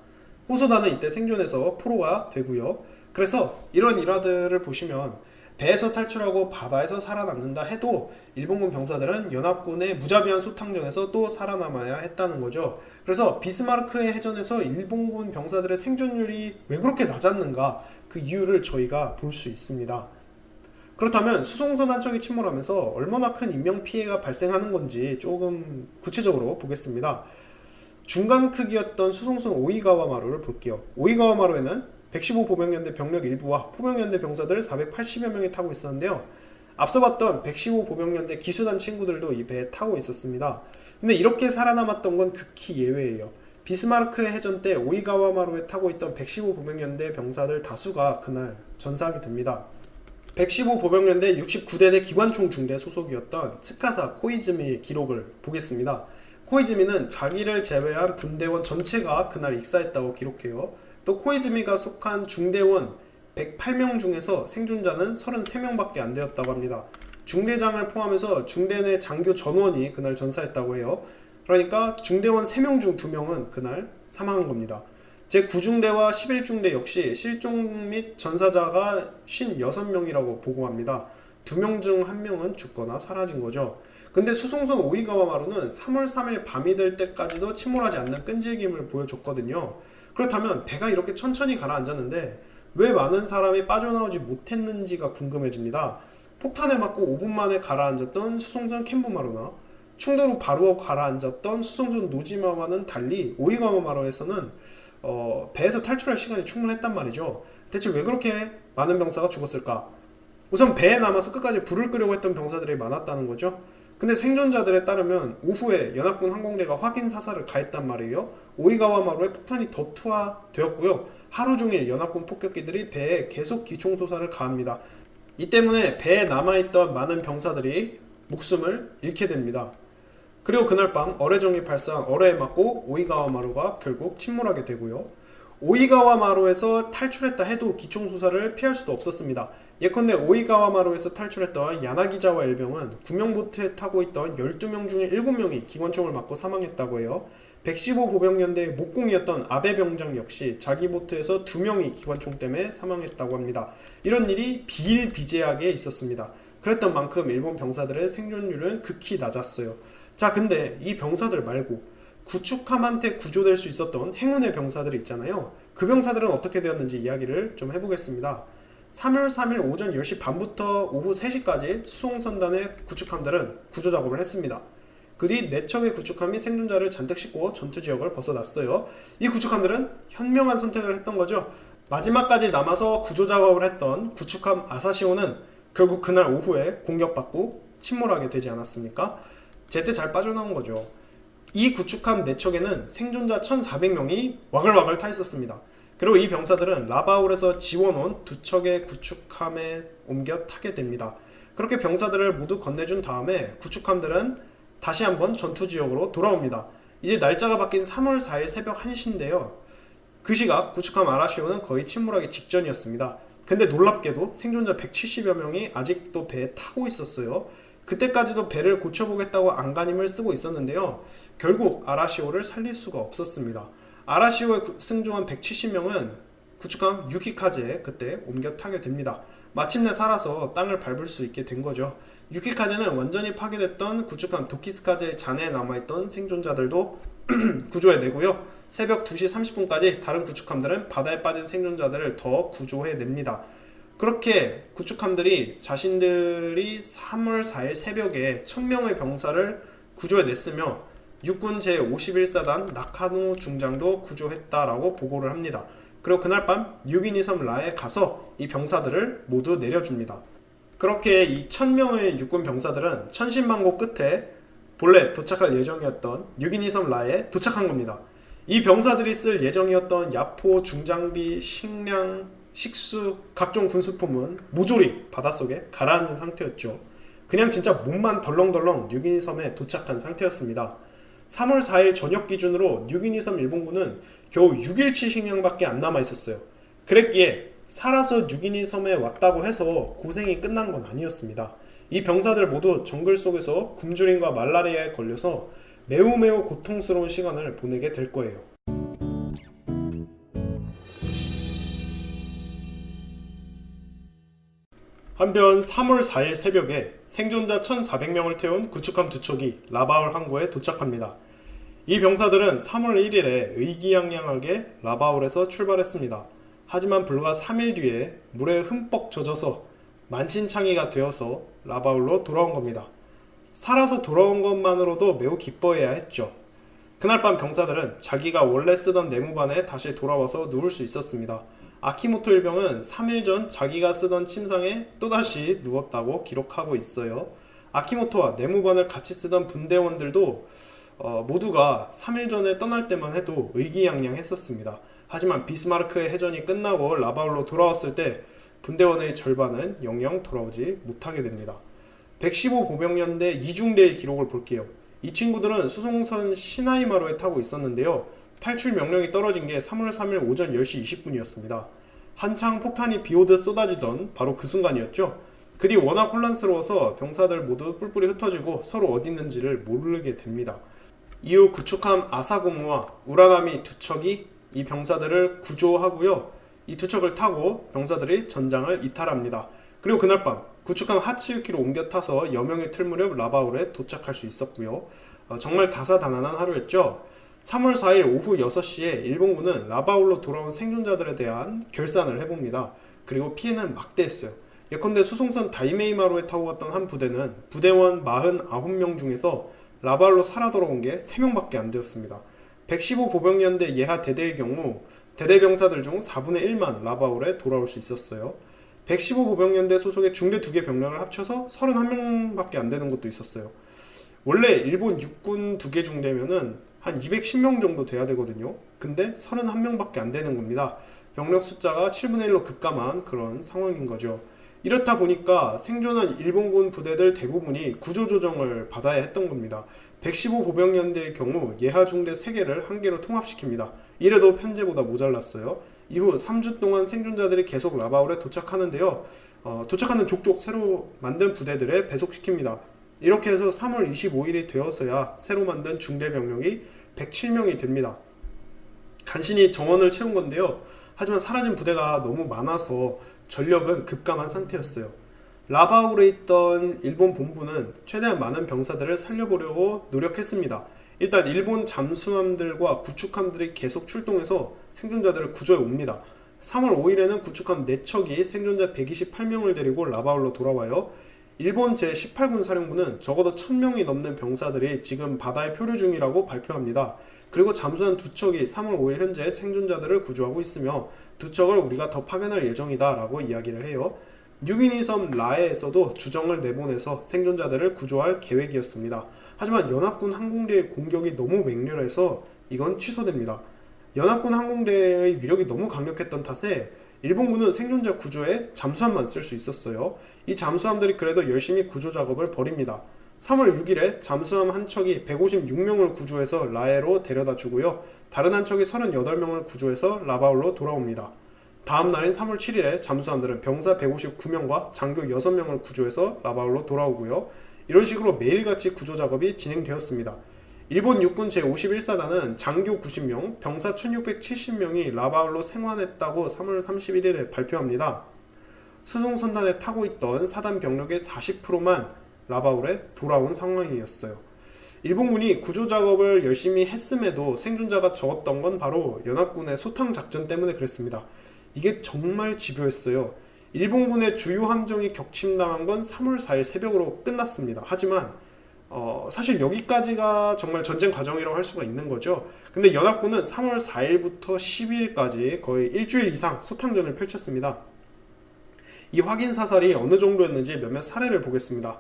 호소다는 이때 생존해서 포로가 되고요. 그래서 이런 일화들을 보시면 배에서 탈출하고 바다에서 살아남는다 해도 일본군 병사들은 연합군의 무자비한 소탕전에서 또 살아남아야 했다는 거죠. 그래서 비스마르크해 해전에서 일본군 병사들의 생존율이 왜 그렇게 낮았는가, 그 이유를 저희가 볼 수 있습니다. 그렇다면 수송선 한 척이 침몰하면서 얼마나 큰 인명피해가 발생하는 건지 조금 구체적으로 보겠습니다. 중간 크기였던 수송선 오이가와마루를 볼게요. 오이가와마루에는 115 보병연대 병력 일부와 포병연대 병사들 480여 명이 타고 있었는데요. 앞서 봤던 115 보병연대 기수단 친구들도 이 배에 타고 있었습니다. 근데 이렇게 살아남았던 건 극히 예외예요. 비스마르크 해전 때 오이가와마루에 타고 있던 115 보병연대 병사들 다수가 그날 전사하게 됩니다. 115 보병연대 69대대 기관총 중대 소속이었던 츠카사 코이즈미의 기록을 보겠습니다. 코이즈미는 자기를 제외한 분대원 전체가 그날 익사했다고 기록해요. 또 코이즈미가 속한 중대원 108명 중에서 생존자는 33명밖에 안 되었다고 합니다. 중대장을 포함해서 중대 내 장교 전원이 그날 전사했다고 해요. 그러니까 중대원 3명 중 2명은 그날 사망한 겁니다. 제9중대와 11중대 역시 실종 및 전사자가 56명이라고 보고합니다. 2명 중 1명은 죽거나 사라진 거죠. 근데 수송선 오이가와마루는 3월 3일 밤이 될 때까지도 침몰하지 않는 끈질김을 보여줬거든요. 그렇다면 배가 이렇게 천천히 가라앉았는데 왜 많은 사람이 빠져나오지 못했는지가 궁금해집니다. 폭탄에 맞고 5분 만에 가라앉았던 수송선 캔부마루나 충돌 후 바로 가라앉았던 수송선 노지마와는 달리 오이가와마루에서는 배에서 탈출할 시간이 충분했단 말이죠. 대체 왜 그렇게 많은 병사가 죽었을까? 우선 배에 남아서 끝까지 불을 끄려고 했던 병사들이 많았다는 거죠. 근데 생존자들에 따르면 오후에 연합군 항공대가 확인 사살을 가했단 말이에요. 오이가와마루에 폭탄이 더 투하되었고요. 하루 종일 연합군 폭격기들이 배에 계속 기총소사를 가합니다. 이 때문에 배에 남아있던 많은 병사들이 목숨을 잃게 됩니다. 그리고 그날 밤 어뢰정이 발사한 어뢰에 맞고 오이가와마루가 결국 침몰하게 되고요. 오이가와마루에서 탈출했다 해도 기총소사를 피할 수도 없었습니다. 예컨대 오이가와마루에서 탈출했던 야나기자와 일병은 구명보트에 타고 있던 12명 중에 7명이 기관총을 맞고 사망했다고 해요. 115 보병연대의 목공이었던 아베 병장 역시 자기 보트에서 2명이 기관총 때문에 사망했다고 합니다. 이런 일이 비일비재하게 있었습니다. 그랬던 만큼 일본 병사들의 생존율은 극히 낮았어요. 자, 근데 이 병사들 말고 구축함한테 구조될 수 있었던 행운의 병사들이 있잖아요. 그 병사들은 어떻게 되었는지 이야기를 좀 해보겠습니다. 3월 3일 오전 10시 반부터 오후 3시까지 수송선단의 구축함들은 구조작업을 했습니다. 그 뒤 4척의 구축함이 생존자를 잔뜩 싣고 전투지역을 벗어났어요. 이 구축함들은 현명한 선택을 했던 거죠. 마지막까지 남아서 구조작업을 했던 구축함 아사시오는 결국 그날 오후에 공격받고 침몰하게 되지 않았습니까? 제때 잘 빠져나온 거죠. 이 구축함 4척에는 생존자 1,400명이 와글와글 타 있었습니다. 그리고 이 병사들은 라바울에서 지원온 2척의 구축함에 옮겨 타게 됩니다. 그렇게 병사들을 모두 건네준 다음에 구축함들은 다시 한번 전투지역으로 돌아옵니다. 이제 날짜가 바뀐 3월 4일 새벽 1시인데요. 그 시각 구축함 아라시오는 거의 침몰하기 직전이었습니다. 근데 놀랍게도 생존자 170여 명이 아직도 배에 타고 있었어요. 그때까지도 배를 고쳐보겠다고 안간힘을 쓰고 있었는데요. 결국 아라시오를 살릴 수가 없었습니다. 아라시오에 승조한 170명은 구축함 유키카제에 그때 옮겨 타게 됩니다. 마침내 살아서 땅을 밟을 수 있게 된 거죠. 유키카제는 완전히 파괴됐던 구축함 도키스카제의 잔해에 남아있던 생존자들도 구조해내고요. 새벽 2시 30분까지 다른 구축함들은 바다에 빠진 생존자들을 더 구조해냅니다. 그렇게 구축함들이 자신들이 3월 4일 새벽에 1000명의 병사를 구조해냈으며 육군 제51사단 나카노 중장도 구조했다라고 보고를 합니다. 그리고 그날 밤 유기니섬 라에 가서 이 병사들을 모두 내려줍니다. 그렇게 이 1000명의 육군 병사들은 천신만고 끝에 본래 도착할 예정이었던 유기니섬 라에 도착한 겁니다. 이 병사들이 쓸 예정이었던 야포, 중장비, 식량, 식수, 각종 군수품은 모조리 바닷속에 가라앉은 상태였죠. 그냥 진짜 몸만 덜렁덜렁 유기니섬에 도착한 상태였습니다. 3월 4일 저녁 기준으로 유기니섬 일본군은 겨우 6일치 식량밖에 안 남아있었어요. 그랬기에 살아서 유기니섬에 왔다고 해서 고생이 끝난 건 아니었습니다. 이 병사들 모두 정글 속에서 굶주림과 말라리아에 걸려서 매우 고통스러운 시간을 보내게 될 거예요. 한편 3월 4일 새벽에 생존자 1,400명을 태운 구축함 2척이 라바울 항구에 도착합니다. 이 병사들은 3월 1일에 의기양양하게 라바울에서 출발했습니다. 하지만 불과 3일 뒤에 물에 흠뻑 젖어서 만신창이가 되어서 라바울로 돌아온 겁니다. 살아서 돌아온 것만으로도 매우 기뻐해야 했죠. 그날 밤 병사들은 자기가 원래 쓰던 내무반에 다시 돌아와서 누울 수 있었습니다. 아키모토 일병은 3일 전 자기가 쓰던 침상에 또다시 누웠다고 기록하고 있어요. 아키모토와 내무반을 같이 쓰던 분대원들도 모두가 3일 전에 떠날 때만 해도 의기양양했었습니다. 하지만 비스마르크의 해전이 끝나고 라바울로 돌아왔을 때 분대원의 절반은 영영 돌아오지 못하게 됩니다. 115 보병연대 2중대의 기록을 볼게요. 이 친구들은 수송선 시나이마루에 타고 있었는데요. 탈출 명령이 떨어진 게 3월 3일 오전 10시 20분이었습니다. 한창 폭탄이 비오듯 쏟아지던 바로 그 순간이었죠. 그 뒤 워낙 혼란스러워서 병사들 모두 뿔뿔이 흩어지고 서로 어디 있는지를 모르게 됩니다. 이후 구축함 아사고무와 우라나미 두 척이 이 병사들을 구조하고요. 이 두 척을 타고 병사들이 전장을 이탈합니다. 그리고 그날 밤 구축함 하츠유키로 옮겨 타서 여명의 틀 무렵 라바울에 도착할 수 있었고요. 정말 다사다난한 하루였죠. 3월 4일 오후 6시에 일본군은 라바울로 돌아온 생존자들에 대한 결산을 해봅니다. 그리고 피해는 막대했어요. 예컨대 수송선 다이메이마루에 타고 갔던 한 부대는 부대원 49명 중에서 라바울로 살아 돌아온 게 3명밖에 안 되었습니다. 115 보병연대 예하 대대의 경우 대대 병사들 중 4분의 1만 라바울에 돌아올 수 있었어요. 115 보병연대 소속의 중대 2개 병력을 합쳐서 31명밖에 안 되는 것도 있었어요. 원래 일본 육군 2개 중대면은 한 210명 정도 돼야 되거든요. 근데 31명밖에 안 되는 겁니다. 병력 숫자가 7분의 1로 급감한 그런 상황인 거죠. 이렇다 보니까 생존한 일본군 부대들 대부분이 구조조정을 받아야 했던 겁니다. 115 보병연대의 경우 예하 중대 3개를 한 개로 통합시킵니다. 이래도 편제보다 모자랐어요. 이후 3주 동안 생존자들이 계속 라바울에 도착하는데요. 도착하는 족족 새로 만든 부대들에 배속시킵니다. 이렇게 해서 3월 25일이 되어서야 새로 만든 중대 병력이 107명이 됩니다. 간신히 정원을 채운 건데요. 하지만 사라진 부대가 너무 많아서 전력은 급감한 상태였어요. 라바울에 있던 일본 본부는 최대한 많은 병사들을 살려보려고 노력했습니다. 일단 일본 잠수함들과 구축함들이 계속 출동해서 생존자들을 구조해 옵니다. 3월 5일에는 구축함 4척이 생존자 128명을 데리고 라바울로 돌아와요. 일본 제18군 사령부는 적어도 1000명이 넘는 병사들이 지금 바다에 표류 중이라고 발표합니다. 그리고 잠수함 2척이 3월 5일 현재 생존자들을 구조하고 있으며 2척을 우리가 더 파견할 예정이다 라고 이야기를 해요. 뉴기니 섬 라에에서도 주정을 내보내서 생존자들을 구조할 계획이었습니다. 하지만 연합군 항공대의 공격이 너무 맹렬해서 이건 취소됩니다. 연합군 항공대의 위력이 너무 강력했던 탓에 일본군은 생존자 구조에 잠수함만 쓸 수 있었어요. 이 잠수함들이 그래도 열심히 구조 작업을 벌입니다. 3월 6일에 잠수함 한 척이 156명을 구조해서 라에로 데려다 주고요. 다른 한 척이 38명을 구조해서 라바울로 돌아옵니다. 다음 날인 3월 7일에 잠수함들은 병사 159명과 장교 6명을 구조해서 라바울로 돌아오고요. 이런 식으로 매일같이 구조 작업이 진행되었습니다. 일본 육군 제51사단은 장교 90명, 병사 1670명이 라바울로 생還했다고 3월 31일에 발표합니다. 수송선단에 타고 있던 사단 병력의 40%만 라바울에 돌아온 상황이었어요. 일본군이 구조작업을 열심히 했음에도 생존자가 적었던 건 바로 연합군의 소탕작전 때문에 그랬습니다. 이게 정말 집요했어요. 일본군의 주요 함정이 격침당한 건 3월 4일 새벽으로 끝났습니다. 하지만 사실 여기까지가 정말 전쟁 과정이라고 할 수가 있는 거죠. 근데 연합군은 3월 4일부터 10일까지 거의 일주일 이상 소탕전을 펼쳤습니다. 이 확인 사살이 어느 정도였는지 몇몇 사례를 보겠습니다.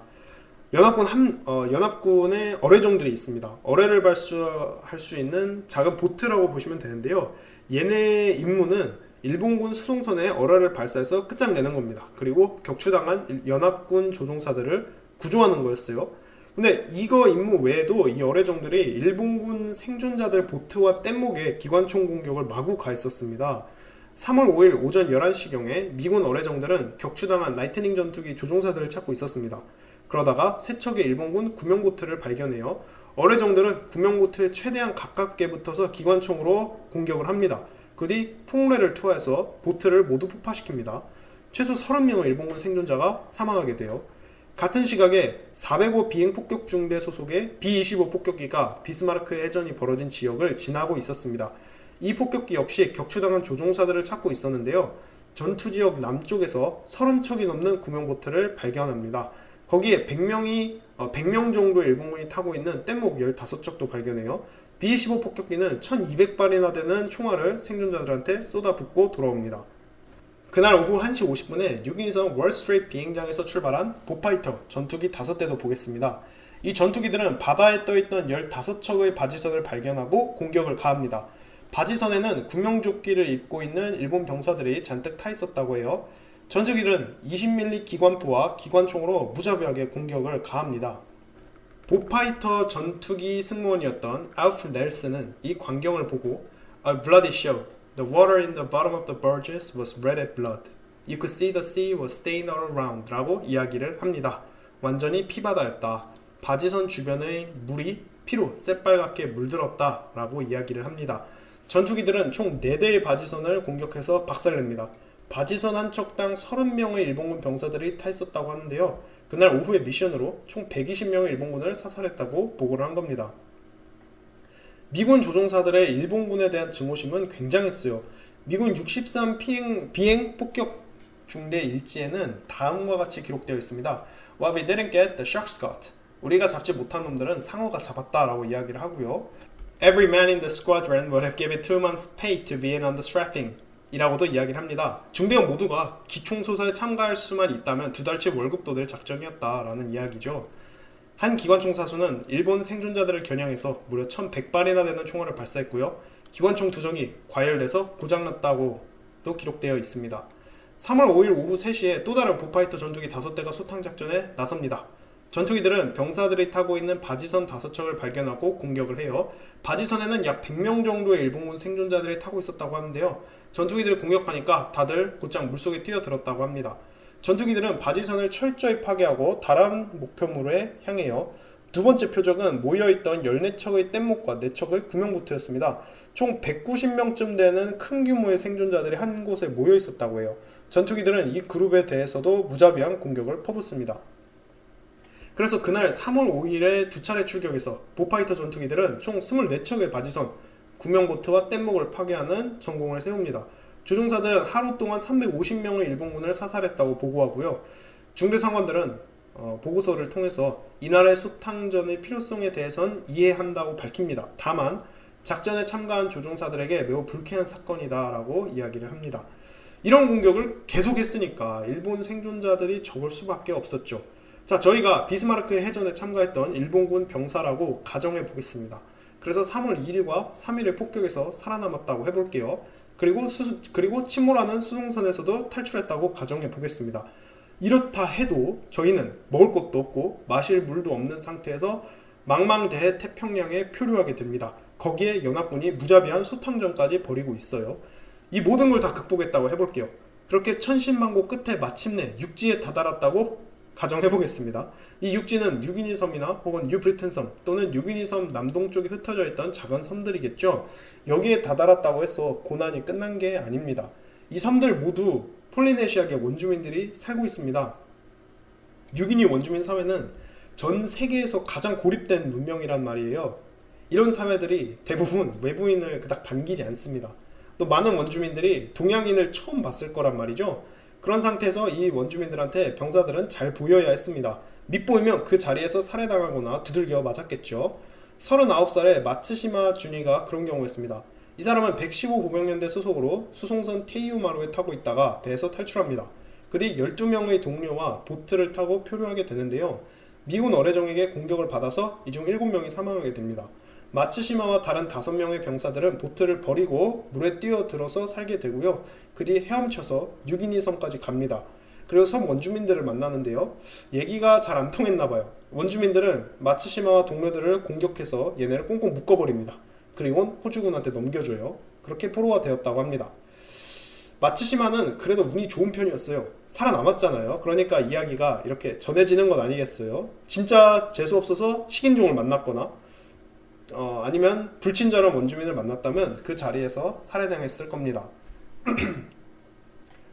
연합군의 어뢰정들이 있습니다. 어뢰를 발수할 수 있는 작은 보트라고 보시면 되는데요. 얘네 임무는 일본군 수송선에 어뢰를 발사해서 끝장내는 겁니다. 그리고 격추당한 연합군 조종사들을 구조하는 거였어요. 근데 이거 임무 외에도 이 어뢰정들이 일본군 생존자들 보트와 뗏목에 기관총 공격을 마구 가했었습니다. 3월 5일 오전 11시경에 미군 어뢰정들은 격추당한 라이트닝 전투기 조종사들을 찾고 있었습니다. 그러다가 세 척의 일본군 구명보트를 발견해요. 어뢰정들은 구명보트에 최대한 가깝게 붙어서 기관총으로 공격을 합니다. 그 뒤 폭뢰를 투하해서 보트를 모두 폭파시킵니다. 최소 30명의 일본군 생존자가 사망하게 돼요. 같은 시각에 405 비행폭격중대 소속의 B-25 폭격기가 비스마르크 해전이 벌어진 지역을 지나고 있었습니다. 이 폭격기 역시 격추당한 조종사들을 찾고 있었는데요. 전투지역 남쪽에서 30척이 넘는 구명보트를 발견합니다. 거기에 100명 정도의 일본군이 타고 있는 뗏목 15척도 발견해요. B-25 폭격기는 1200발이나 되는 총알을 생존자들한테 쏟아붓고 돌아옵니다. 그날 오후 1시 50분에 뉴기니섬 월스트레이트 비행장에서 출발한 보파이터 전투기 5대도 보겠습니다. 이 전투기들은 바다에 떠있던 15척의 바지선을 발견하고 공격을 가합니다. 바지선에는 구명조끼를 입고 있는 일본 병사들이 잔뜩 타 있었다고 해요. 전투기들은 20mm 기관포와 기관총으로 무자비하게 공격을 가합니다. 보파이터 전투기 승무원이었던 알프 넬슨은 이 광경을 보고 A bloody show. The water in the bottom of the barges was red with blood. You could see the sea was stained all around 라고 이야기를 합니다. 완전히 피바다였다. 바지선 주변의 물이 피로 새빨갛게 물들었다라고 이야기를 합니다. 전투기들은 총 4대의 바지선을 공격해서 박살냅니다. 바지선 한 척당 30명의 일본군 병사들이 타 있었다고 하는데요. 그날 오후의 미션으로 총 120명의 일본군을 사살했다고 보고를 한 겁니다. 미군 조종사들의 일본군에 대한 증오심은 굉장했어요. 미군 63 비행 폭격 중대 일지에는 다음과 같이 기록되어 있습니다. What we didn't get, the sharks got. 우리가 잡지 못한 놈들은 상어가 잡았다라고 이야기를 하고요. Every man in the squadron would have given 2 months' pay to be in on the strapping. 이라고도 이야기를 합니다. 중대원 모두가 기총소사에 참가할 수만 있다면 2달치 월급도 낼 작정이었다라는 이야기죠. 한 기관총 사수는 일본 생존자들을 겨냥해서 무려 1100발이나 되는 총알을 발사했고요. 기관총 2정이 과열돼서 고장났다고도 기록되어 있습니다. 3월 5일 오후 3시에 또 다른 보파이터 전투기 5대가 소탕작전에 나섭니다. 전투기들은 병사들이 타고 있는 바지선 5척을 발견하고 공격을 해요. 바지선에는 약 100명 정도의 일본군 생존자들이 타고 있었다고 하는데요. 전투기들을 공격하니까 다들 곧장 물속에 뛰어들었다고 합니다. 전투기들은 바지선을 철저히 파괴하고 다른 목표물에 향해요. 두 번째 표적은 모여있던 14척의 뗏목과 4척의 구명보트였습니다. 총 190명쯤 되는 큰 규모의 생존자들이 한 곳에 모여 있었다고 해요. 전투기들은 이 그룹에 대해서도 무자비한 공격을 퍼붓습니다. 그래서 그날 3월 5일에 2차례 출격해서 보파이터 전투기들은 총 24척의 바지선, 구명보트와 뗏목을 파괴하는 전공을 세웁니다. 조종사들은 하루 동안 350명의 일본군을 사살했다고 보고하고요. 중대상관들은 보고서를 통해서 이날의 소탕전의 필요성에 대해선 이해한다고 밝힙니다. 다만 작전에 참가한 조종사들에게 매우 불쾌한 사건이다 라고 이야기를 합니다. 이런 공격을 계속했으니까 일본 생존자들이 적을 수밖에 없었죠. 자, 저희가 비스마르크 해전에 참가했던 일본군 병사라고 가정해 보겠습니다. 그래서 3월 2일과 3일의 폭격에서 살아남았다고 해볼게요. 그리고 침몰하는 수송선에서도 탈출했다고 가정해 보겠습니다. 이렇다 해도 저희는 먹을 것도 없고 마실 물도 없는 상태에서 망망대해 태평양에 표류하게 됩니다. 거기에 연합군이 무자비한 소탕전까지 벌이고 있어요. 이 모든 걸 다 극복했다고 해볼게요. 그렇게 천신만고 끝에 마침내 육지에 다다랐다고 가정해보겠습니다. 이 육지는 유기니 섬이나 혹은 뉴브리튼 섬 또는 유기니 섬 남동쪽에 흩어져 있던 작은 섬들이겠죠. 여기에 다다랐다고 해서 고난이 끝난 게 아닙니다. 이 섬들 모두 폴리네시아계 원주민들이 살고 있습니다. 유기니 원주민 사회는 전 세계에서 가장 고립된 문명이란 말이에요. 이런 사회들이 대부분 외부인을 그닥 반기지 않습니다. 또 많은 원주민들이 동양인을 처음 봤을 거란 말이죠. 그런 상태에서 이 원주민들한테 병사들은 잘 보여야 했습니다. 밉보이면 그 자리에서 살해당하거나 두들겨 맞았겠죠. 39살의 마츠시마 준이가 그런 경우였습니다. 이 사람은 115 보병연대 소속으로 수송선 테이우마루에 타고 있다가 배에서 탈출합니다. 그 뒤 12명의 동료와 보트를 타고 표류하게 되는데요. 미군 어뢰정에게 공격을 받아서 이 중 7명이 사망하게 됩니다. 마츠시마와 다른 5명의 병사들은 보트를 버리고 물에 뛰어들어서 살게 되고요. 그 뒤 헤엄쳐서 유기니 섬까지 갑니다. 그리고 섬 원주민들을 만나는데요. 얘기가 잘 안 통했나봐요. 원주민들은 마츠시마와 동료들을 공격해서 얘네를 꽁꽁 묶어버립니다. 그리고 호주군한테 넘겨줘요. 그렇게 포로가 되었다고 합니다. 마츠시마는 그래도 운이 좋은 편이었어요. 살아남았잖아요. 그러니까 이야기가 이렇게 전해지는 건 아니겠어요. 진짜 재수없어서 식인종을 만났거나 아니면 불친절한 원주민을 만났다면 그 자리에서 살해당했을 겁니다.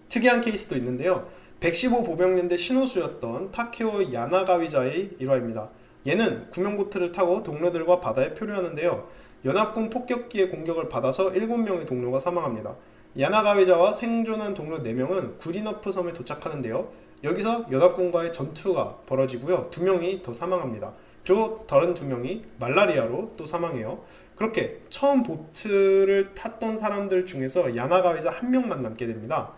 특이한 케이스도 있는데요. 115 보병연대 신호수였던 타케오 야나가위자의 일화입니다. 얘는 구명보트를 타고 동료들과 바다에 표류하는데요. 연합군 폭격기의 공격을 받아서 7명의 동료가 사망합니다. 야나가위자와 생존한 동료 4명은 구리너프 섬에 도착하는데요. 여기서 연합군과의 전투가 벌어지고요. 2명이 더 사망합니다. 그리고 다른 2명이 말라리아로 또 사망해요. 그렇게 처음 보트를 탔던 사람들 중에서 야나가위자 1명만 남게 됩니다.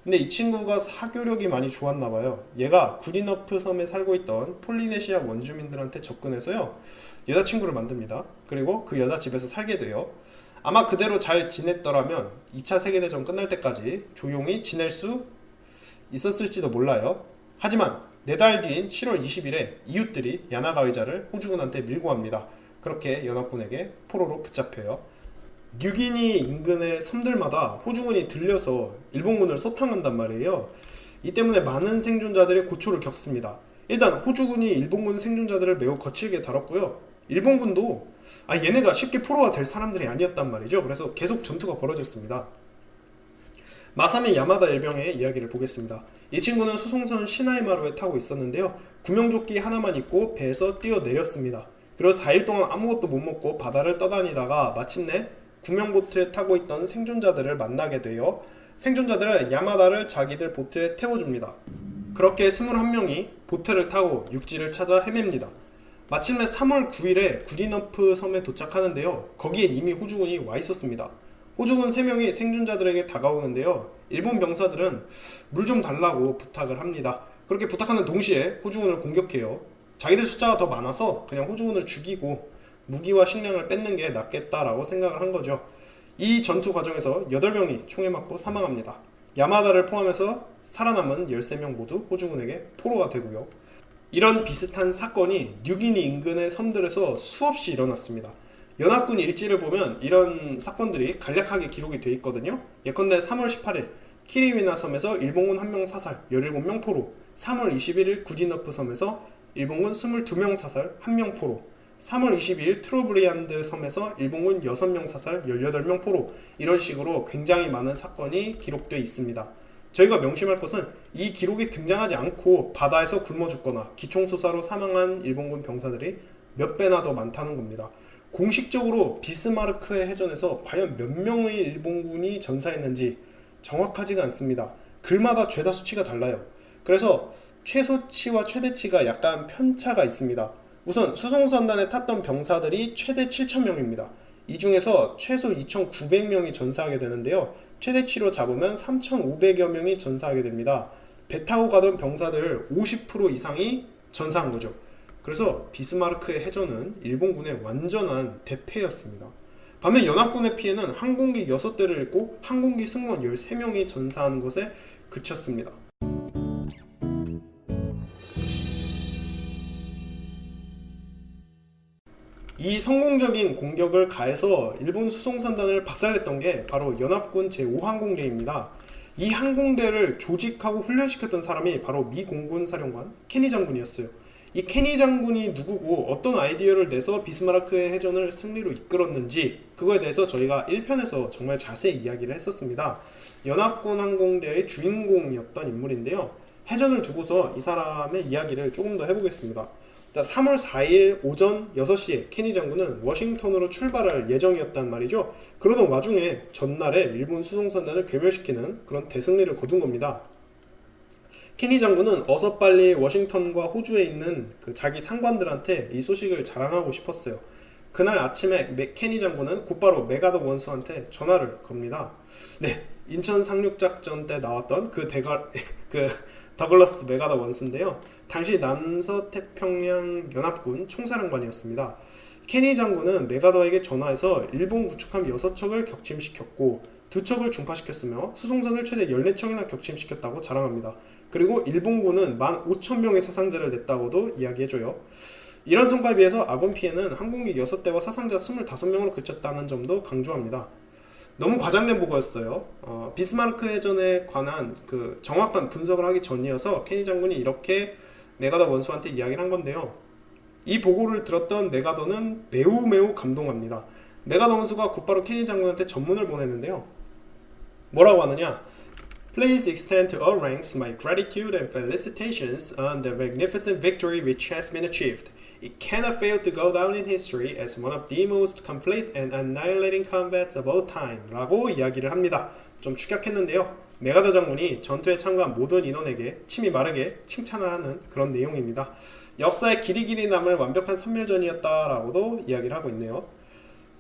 근데 이 친구가 사교력이 많이 좋았나봐요. 얘가 구리너프 섬에 살고 있던 폴리네시아 원주민들한테 접근해서요. 여자친구를 만듭니다. 그리고 그 여자 집에서 살게 돼요. 아마 그대로 잘 지냈더라면 2차 세계대전 끝날 때까지 조용히 지낼 수 있었을지도 몰라요. 하지만 4달 뒤인 7월 20일에 이웃들이 야나가위자를 호주군한테 밀고 합니다. 그렇게 연합군에게 포로로 붙잡혀요. 뉴기니 인근의 섬들마다 호주군이 들려서 일본군을 소탕한단 말이에요. 이 때문에 많은 생존자들이 고초를 겪습니다. 일단 호주군이 일본군 생존자들을 매우 거칠게 다뤘고요. 일본군도 얘네가 쉽게 포로가 될 사람들이 아니었단 말이죠. 그래서 계속 전투가 벌어졌습니다. 마사미 야마다 일병의 이야기를 보겠습니다. 이 친구는 수송선 시나이마루에 타고 있었는데요. 구명조끼 하나만 입고 배에서 뛰어내렸습니다. 그리고 4일 동안 아무것도 못 먹고 바다를 떠다니다가 마침내 구명보트에 타고 있던 생존자들을 만나게 되어 생존자들은 야마다를 자기들 보트에 태워줍니다. 그렇게 21명이 보트를 타고 육지를 찾아 헤맵니다. 마침내 3월 9일에 구디너프 섬에 도착하는데요. 거기엔 이미 호주군이 와 있었습니다. 호주군 3명이 생존자들에게 다가오는데요. 일본 병사들은 물 좀 달라고 부탁을 합니다. 그렇게 부탁하는 동시에 호주군을 공격해요. 자기들 숫자가 더 많아서 그냥 호주군을 죽이고 무기와 식량을 뺏는 게 낫겠다라고 생각을 한 거죠. 이 전투 과정에서 8명이 총에 맞고 사망합니다. 야마다를 포함해서 살아남은 13명 모두 호주군에게 포로가 되고요. 이런 비슷한 사건이 뉴기니 인근의 섬들에서 수없이 일어났습니다. 연합군 일지를 보면 이런 사건들이 간략하게 기록이 돼 있거든요. 예컨대 3월 18일 키리위나 섬에서 일본군 1명 사살, 17명 포로. 3월 21일 구디너프 섬에서 일본군 22명 사살, 1명 포로. 3월 22일 트로브리안드 섬에서 일본군 6명 사살, 18명 포로. 이런 식으로 굉장히 많은 사건이 기록되어 있습니다. 저희가 명심할 것은 이 기록이 등장하지 않고 바다에서 굶어 죽거나 기총소사로 사망한 일본군 병사들이 몇 배나 더 많다는 겁니다. 공식적으로 비스마르크해 해전에서 과연 몇 명의 일본군이 전사했는지 정확하지가 않습니다. 글마다 죄다 수치가 달라요. 그래서 최소치와 최대치가 약간 편차가 있습니다. 우선 수송선단에 탔던 병사들이 최대 7,000명입니다. 이 중에서 최소 2,900명이 전사하게 되는데요. 최대치로 잡으면 3,500여 명이 전사하게 됩니다. 배 타고 가던 병사들 50% 이상이 전사한 거죠. 그래서 비스마르크의 해전은 일본군의 완전한 대패였습니다. 반면 연합군의 피해는 항공기 6대를 잃고 항공기 승무원 13명이 전사하는 것에 그쳤습니다. 이 성공적인 공격을 가해서 일본 수송선단을 박살냈던 게 바로 연합군 제5항공대입니다. 이 항공대를 조직하고 훈련시켰던 사람이 바로 미 공군 사령관 케니 장군이었어요. 이 케니 장군이 누구고 어떤 아이디어를 내서 비스마르크의 해전을 승리로 이끌었는지 그거에 대해서 저희가 1편에서 정말 자세히 이야기를 했었습니다. 연합군 항공대의 주인공이었던 인물인데요. 해전을 두고서 이 사람의 이야기를 조금 더 해보겠습니다. 3월 4일 오전 6시에 케니 장군은 워싱턴으로 출발할 예정이었단 말이죠. 그러던 와중에 전날에 일본 수송선단을 괴멸시키는 그런 대승리를 거둔 겁니다. 케니 장군은 어서 빨리 워싱턴과 호주에 있는 자기 상관들한테 이 소식을 자랑하고 싶었어요. 그날 아침에 케니 장군은 곧바로 메가더 원수한테 전화를 겁니다. 네, 인천 상륙작전 때 나왔던 그 더글러스 메가더 원수인데요. 당시 남서태평양 연합군 총사령관이었습니다. 케니 장군은 메가더에게 전화해서 일본 구축함 6척을 격침시켰고 2척을 중파시켰으며 수송선을 최대 14척이나 격침시켰다고 자랑합니다. 그리고 일본군은 15,000명의 사상자를 냈다고도 이야기해줘요. 이런 성과에 비해서 아군 피해는 항공기 6대와 사상자 25명으로 그쳤다는 점도 강조합니다. 너무 과장된 보고였어요. 비스마르크 해전에 관한 정확한 분석을 하기 전이어서 케니 장군이 이렇게 메가더 원수한테 이야기를 한 건데요. 이 보고를 들었던 메가더는 매우 감동합니다. 메가더 원수가 곧바로 케니 장군한테 전문을 보냈는데요. 뭐라고 하느냐? Please extend to all ranks my gratitude and felicitations on the magnificent victory which has been achieved. It cannot fail to go down in history as one of the most complete and annihilating combats of all time 라고 이야기를 합니다. 좀 축약했는데요. 메가더 장군이 전투에 참가한 모든 인원에게 침이 마르게 칭찬을 하는 그런 내용입니다. 역사에 길이 남을 완벽한 선멸전이었다라고도 이야기를 하고 있네요.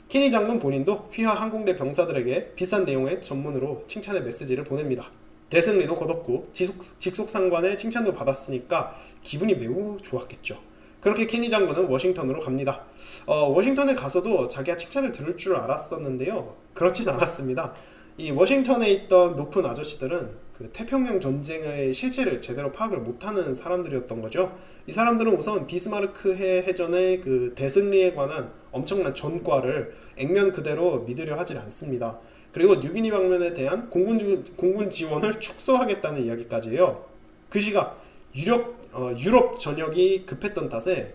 케니 장군 본인도 휘하 항공대 병사들에게 비슷한 내용의 전문으로 칭찬의 메시지를 보냅니다. 대승리도 거뒀고 직속상관의 칭찬도 받았으니까 기분이 매우 좋았겠죠. 그렇게 케니 장군은 워싱턴으로 갑니다. 워싱턴에 가서도 자기가 칭찬을 들을 줄 알았었는데요. 그렇진 않았습니다. 이 워싱턴에 있던 높은 아저씨들은 태평양 전쟁의 실체를 제대로 파악을 못하는 사람들이었던 거죠. 이 사람들은 우선 비스마르크 해전의 대승리에 관한 엄청난 전과를 액면 그대로 믿으려 하질 않습니다. 그리고 뉴기니 방면에 대한 공군 지원을 축소하겠다는 이야기까지 해요. 그 시각 유럽 전역이 급했던 탓에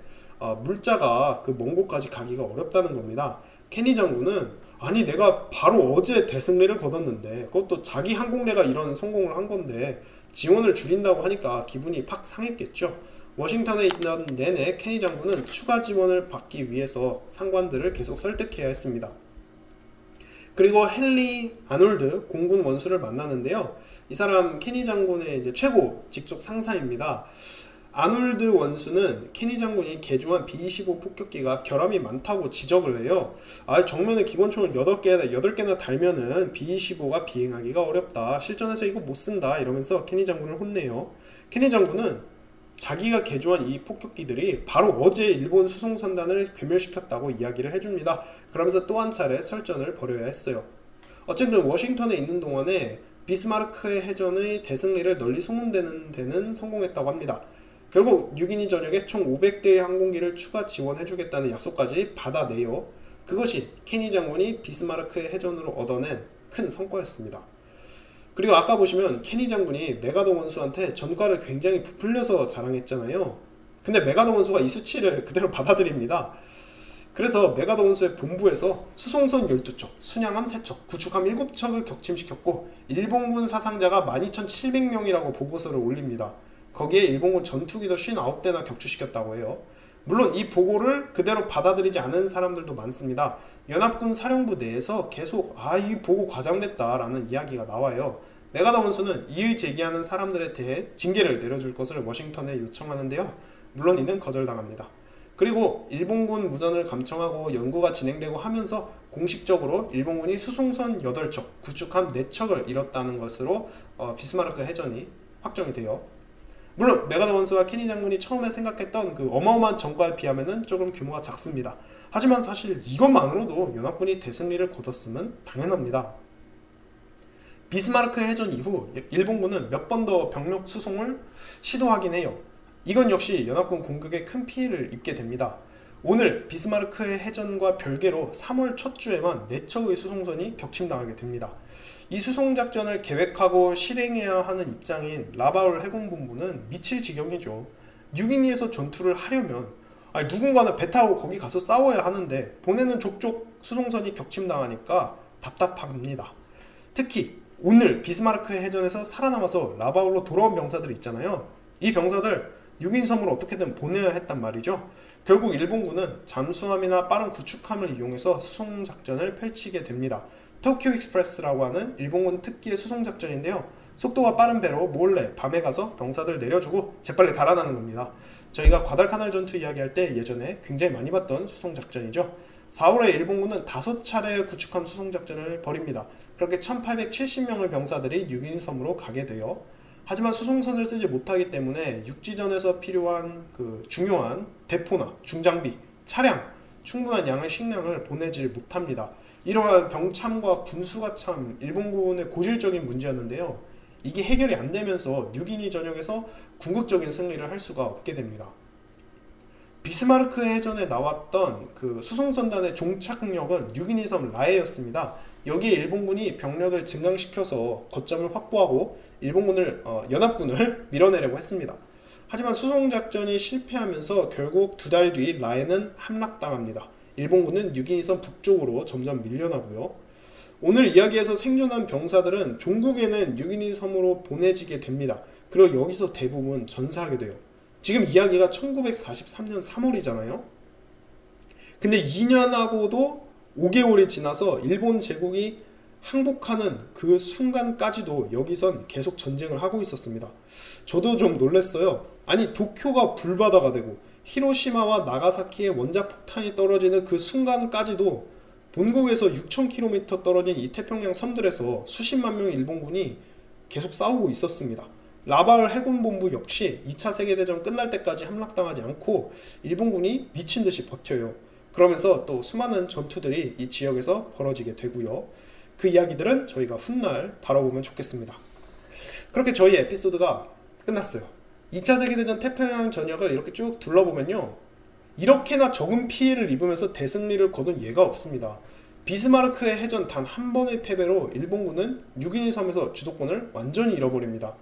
물자가 그 먼 곳까지 가기가 어렵다는 겁니다. 케니 장군은 아니 내가 바로 어제 대승리를 거뒀는데 그것도 자기 항공대가 이런 성공을 한 건데 지원을 줄인다고 하니까 기분이 팍 상했겠죠. 워싱턴에 있던 내내 케니 장군은 추가 지원을 받기 위해서 상관들을 계속 설득해야 했습니다. 그리고 헨리 아놀드 공군 원수를 만나는데요. 이 사람 케니 장군의 이제 최고 직속 상사입니다. 아놀드 원수는 케니 장군이 개조한 B-25 폭격기가 결함이 많다고 지적을 해요. 정면에 기관총을 8개나 달면은 B-25가 비행하기가 어렵다. 실전에서 이거 못 쓴다. 이러면서 케니 장군을 혼내요. 케니 장군은 자기가 개조한 이 폭격기들이 바로 어제 일본 수송선단을 괴멸시켰다고 이야기를 해줍니다. 그러면서 또 한 차례 설전을 벌여야 했어요. 어쨌든 워싱턴에 있는 동안에 비스마르크의 해전의 대승리를 널리 소문되는 데는 성공했다고 합니다. 결국 6.12 전역에 총 500대의 항공기를 추가 지원해주겠다는 약속까지 받아내요. 그것이 케니 장군이 비스마르크의 해전으로 얻어낸 큰 성과였습니다. 그리고 아까 보시면 케니 장군이 메가더 원수한테 전과를 굉장히 부풀려서 자랑했잖아요. 근데 메가더 원수가 이 수치를 그대로 받아들입니다. 그래서 메가더 원수의 본부에서 수송선 12척, 순양함 3척, 구축함 7척을 격침시켰고 일본군 사상자가 12,700명이라고 보고서를 올립니다. 거기에 일본군 전투기도 59대나 격추시켰다고 해요. 물론 이 보고를 그대로 받아들이지 않은 사람들도 많습니다. 연합군 사령부 내에서 계속 이 보고 과장됐다라는 이야기가 나와요. 메가더 원수는 이의 제기하는 사람들에 대해 징계를 내려줄 것을 워싱턴에 요청하는데요. 물론 이는 거절당합니다. 그리고 일본군 무전을 감청하고 연구가 진행되고 하면서 공식적으로 일본군이 수송선 8척, 구축함 4척을 잃었다는 것으로 비스마르크 해전이 확정이 돼요. 물론 메가더 원수와 케니 장군이 처음에 생각했던 그 어마어마한 전과에 비하면 조금 규모가 작습니다. 하지만 사실 이것만으로도 연합군이 대승리를 거뒀으면 당연합니다. 비스마르크 해전 이후 일본군은 몇 번 더 병력 수송을 시도하긴 해요. 이건 역시 연합군 공격에 큰 피해를 입게 됩니다. 오늘 비스마르크의 해전과 별개로 3월 첫 주에만 4척의 수송선이 격침당하게 됩니다. 이 수송작전을 계획하고 실행해야 하는 입장인 라바울 해군본부는 미칠 지경이죠. 6.12에서 전투를 하려면 누군가는 배 타고 거기 가서 싸워야 하는데 보내는 족족 수송선이 격침당하니까 답답합니다. 특히 오늘 비스마르크의 해전에서 살아남아서 라바울로 돌아온 병사들 있잖아요. 이 병사들 6인 섬으로 어떻게든 보내야 했단 말이죠. 결국 일본군은 잠수함이나 빠른 구축함을 이용해서 수송작전을 펼치게 됩니다. 토키오 익스프레스라고 하는 일본군 특기의 수송작전인데요. 속도가 빠른 배로 몰래 밤에 가서 병사들 내려주고 재빨리 달아나는 겁니다. 저희가 과달카날 전투 이야기할 때 예전에 굉장히 많이 봤던 수송작전이죠. 4월에 일본군은 5차례의 구축함 수송작전을 벌입니다. 그렇게 1870명의 병사들이 6인 섬으로 가게 돼요. 하지만 수송선을 쓰지 못하기 때문에 육지전에서 필요한 그 중요한 대포나 중장비, 차량, 충분한 양의 식량을 보내질 못합니다. 이러한 병참과 군수가 참 일본군의 고질적인 문제였는데요. 이게 해결이 안 되면서 6.12 전역에서 궁극적인 승리를 할 수가 없게 됩니다. 비스마르크 해전에 나왔던 그 수송선단의 종착역은 6.12 섬 라에였습니다. 여기에 일본군이 병력을 증강시켜서 거점을 확보하고 일본군을 연합군을 밀어내려고 했습니다. 하지만 수송작전이 실패하면서 결국 2달 뒤 라에는 함락당합니다. 일본군은 6.12 섬 북쪽으로 점점 밀려나고요. 오늘 이야기에서 생존한 병사들은 종국에는 6.12 섬으로 보내지게 됩니다. 그리고 여기서 대부분 전사하게 돼요. 지금 이야기가 1943년 3월이잖아요. 근데 2년하고도 5개월이 지나서 일본 제국이 항복하는 그 순간까지도 여기선 계속 전쟁을 하고 있었습니다. 저도 좀 놀랐어요. 아니 도쿄가 불바다가 되고 히로시마와 나가사키에 원자폭탄이 떨어지는 그 순간까지도 본국에서 6,000km 떨어진 이 태평양 섬들에서 수십만 명의 일본군이 계속 싸우고 있었습니다. 라바울 해군본부 역시 2차 세계대전 끝날 때까지 함락당하지 않고 일본군이 미친듯이 버텨요. 그러면서 또 수많은 전투들이 이 지역에서 벌어지게 되고요. 그 이야기들은 저희가 훗날 다뤄보면 좋겠습니다. 그렇게 저희 에피소드가 끝났어요. 2차 세계대전 태평양 전역을 이렇게 쭉 둘러보면요. 이렇게나 적은 피해를 입으면서 대승리를 거둔 예가 없습니다. 비스마르크의 해전 단 한 번의 패배로 일본군은 6.12 섬에서 주도권을 완전히 잃어버립니다.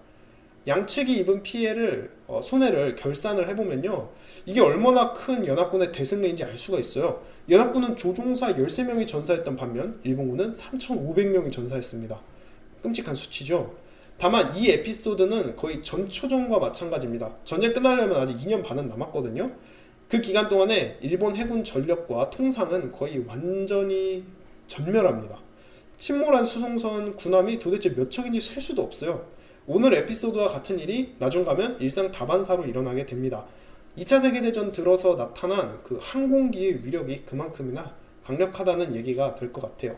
양측이 입은 피해를 손해를 결산을 해보면요, 이게 얼마나 큰 연합군의 대승리인지 알 수가 있어요. 연합군은 조종사 13명이 전사했던 반면 일본군은 3,500명이 전사했습니다. 끔찍한 수치죠. 다만 이 에피소드는 거의 전초전과 마찬가지입니다. 전쟁 끝나려면 아직 2년 반은 남았거든요. 그 기간 동안에 일본 해군 전력과 통상은 거의 완전히 전멸합니다. 침몰한 수송선 군함이 도대체 몇 척인지 셀 수도 없어요. 오늘 에피소드와 같은 일이 나중 가면 일상 다반사로 일어나게 됩니다. 2차 세계대전 들어서 나타난 그 항공기의 위력이 그만큼이나 강력하다는 얘기가 될 것 같아요.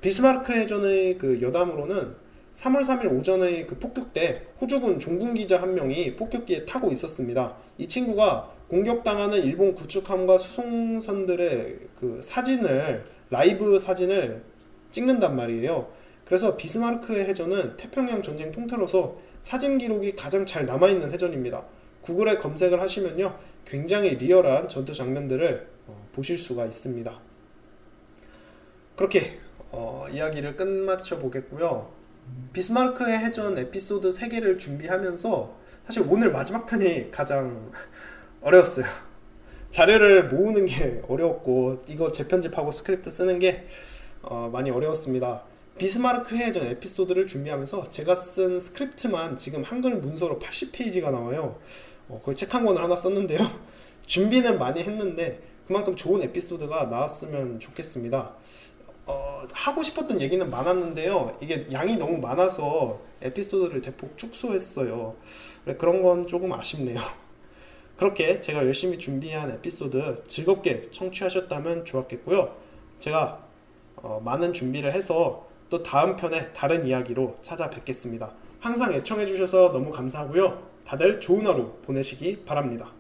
비스마르크 해전의 그 여담으로는 3월 3일 오전의 그 폭격 때 호주군 종군기자 한 명이 폭격기에 타고 있었습니다. 이 친구가 공격당하는 일본 구축함과 수송선들의 그 사진을, 라이브 사진을 찍는단 말이에요. 그래서 비스마르크의 해전은 태평양 전쟁 통틀어서 사진 기록이 가장 잘 남아있는 해전입니다. 구글에 검색을 하시면요, 굉장히 리얼한 전투 장면들을 보실 수가 있습니다. 그렇게 이야기를 끝마쳐 보겠고요. 비스마르크의 해전 에피소드 3개를 준비하면서 사실 오늘 마지막 편이 가장 어려웠어요. 자료를 모으는 게 어려웠고 이거 재편집하고 스크립트 쓰는 게 많이 어려웠습니다. 비스마르크 해전 에피소드를 준비하면서 제가 쓴 스크립트만 지금 한글 문서로 80페이지가 나와요. 거의 책 한 권을 하나 썼는데요. 준비는 많이 했는데 그만큼 좋은 에피소드가 나왔으면 좋겠습니다. 하고 싶었던 얘기는 많았는데요, 이게 양이 너무 많아서 에피소드를 대폭 축소했어요. 그런 건 조금 아쉽네요. 그렇게 제가 열심히 준비한 에피소드 즐겁게 청취하셨다면 좋았겠고요. 제가 많은 준비를 해서 또 다음 편에 다른 이야기로 찾아뵙겠습니다. 항상 애청해주셔서 너무 감사하고요. 다들 좋은 하루 보내시기 바랍니다.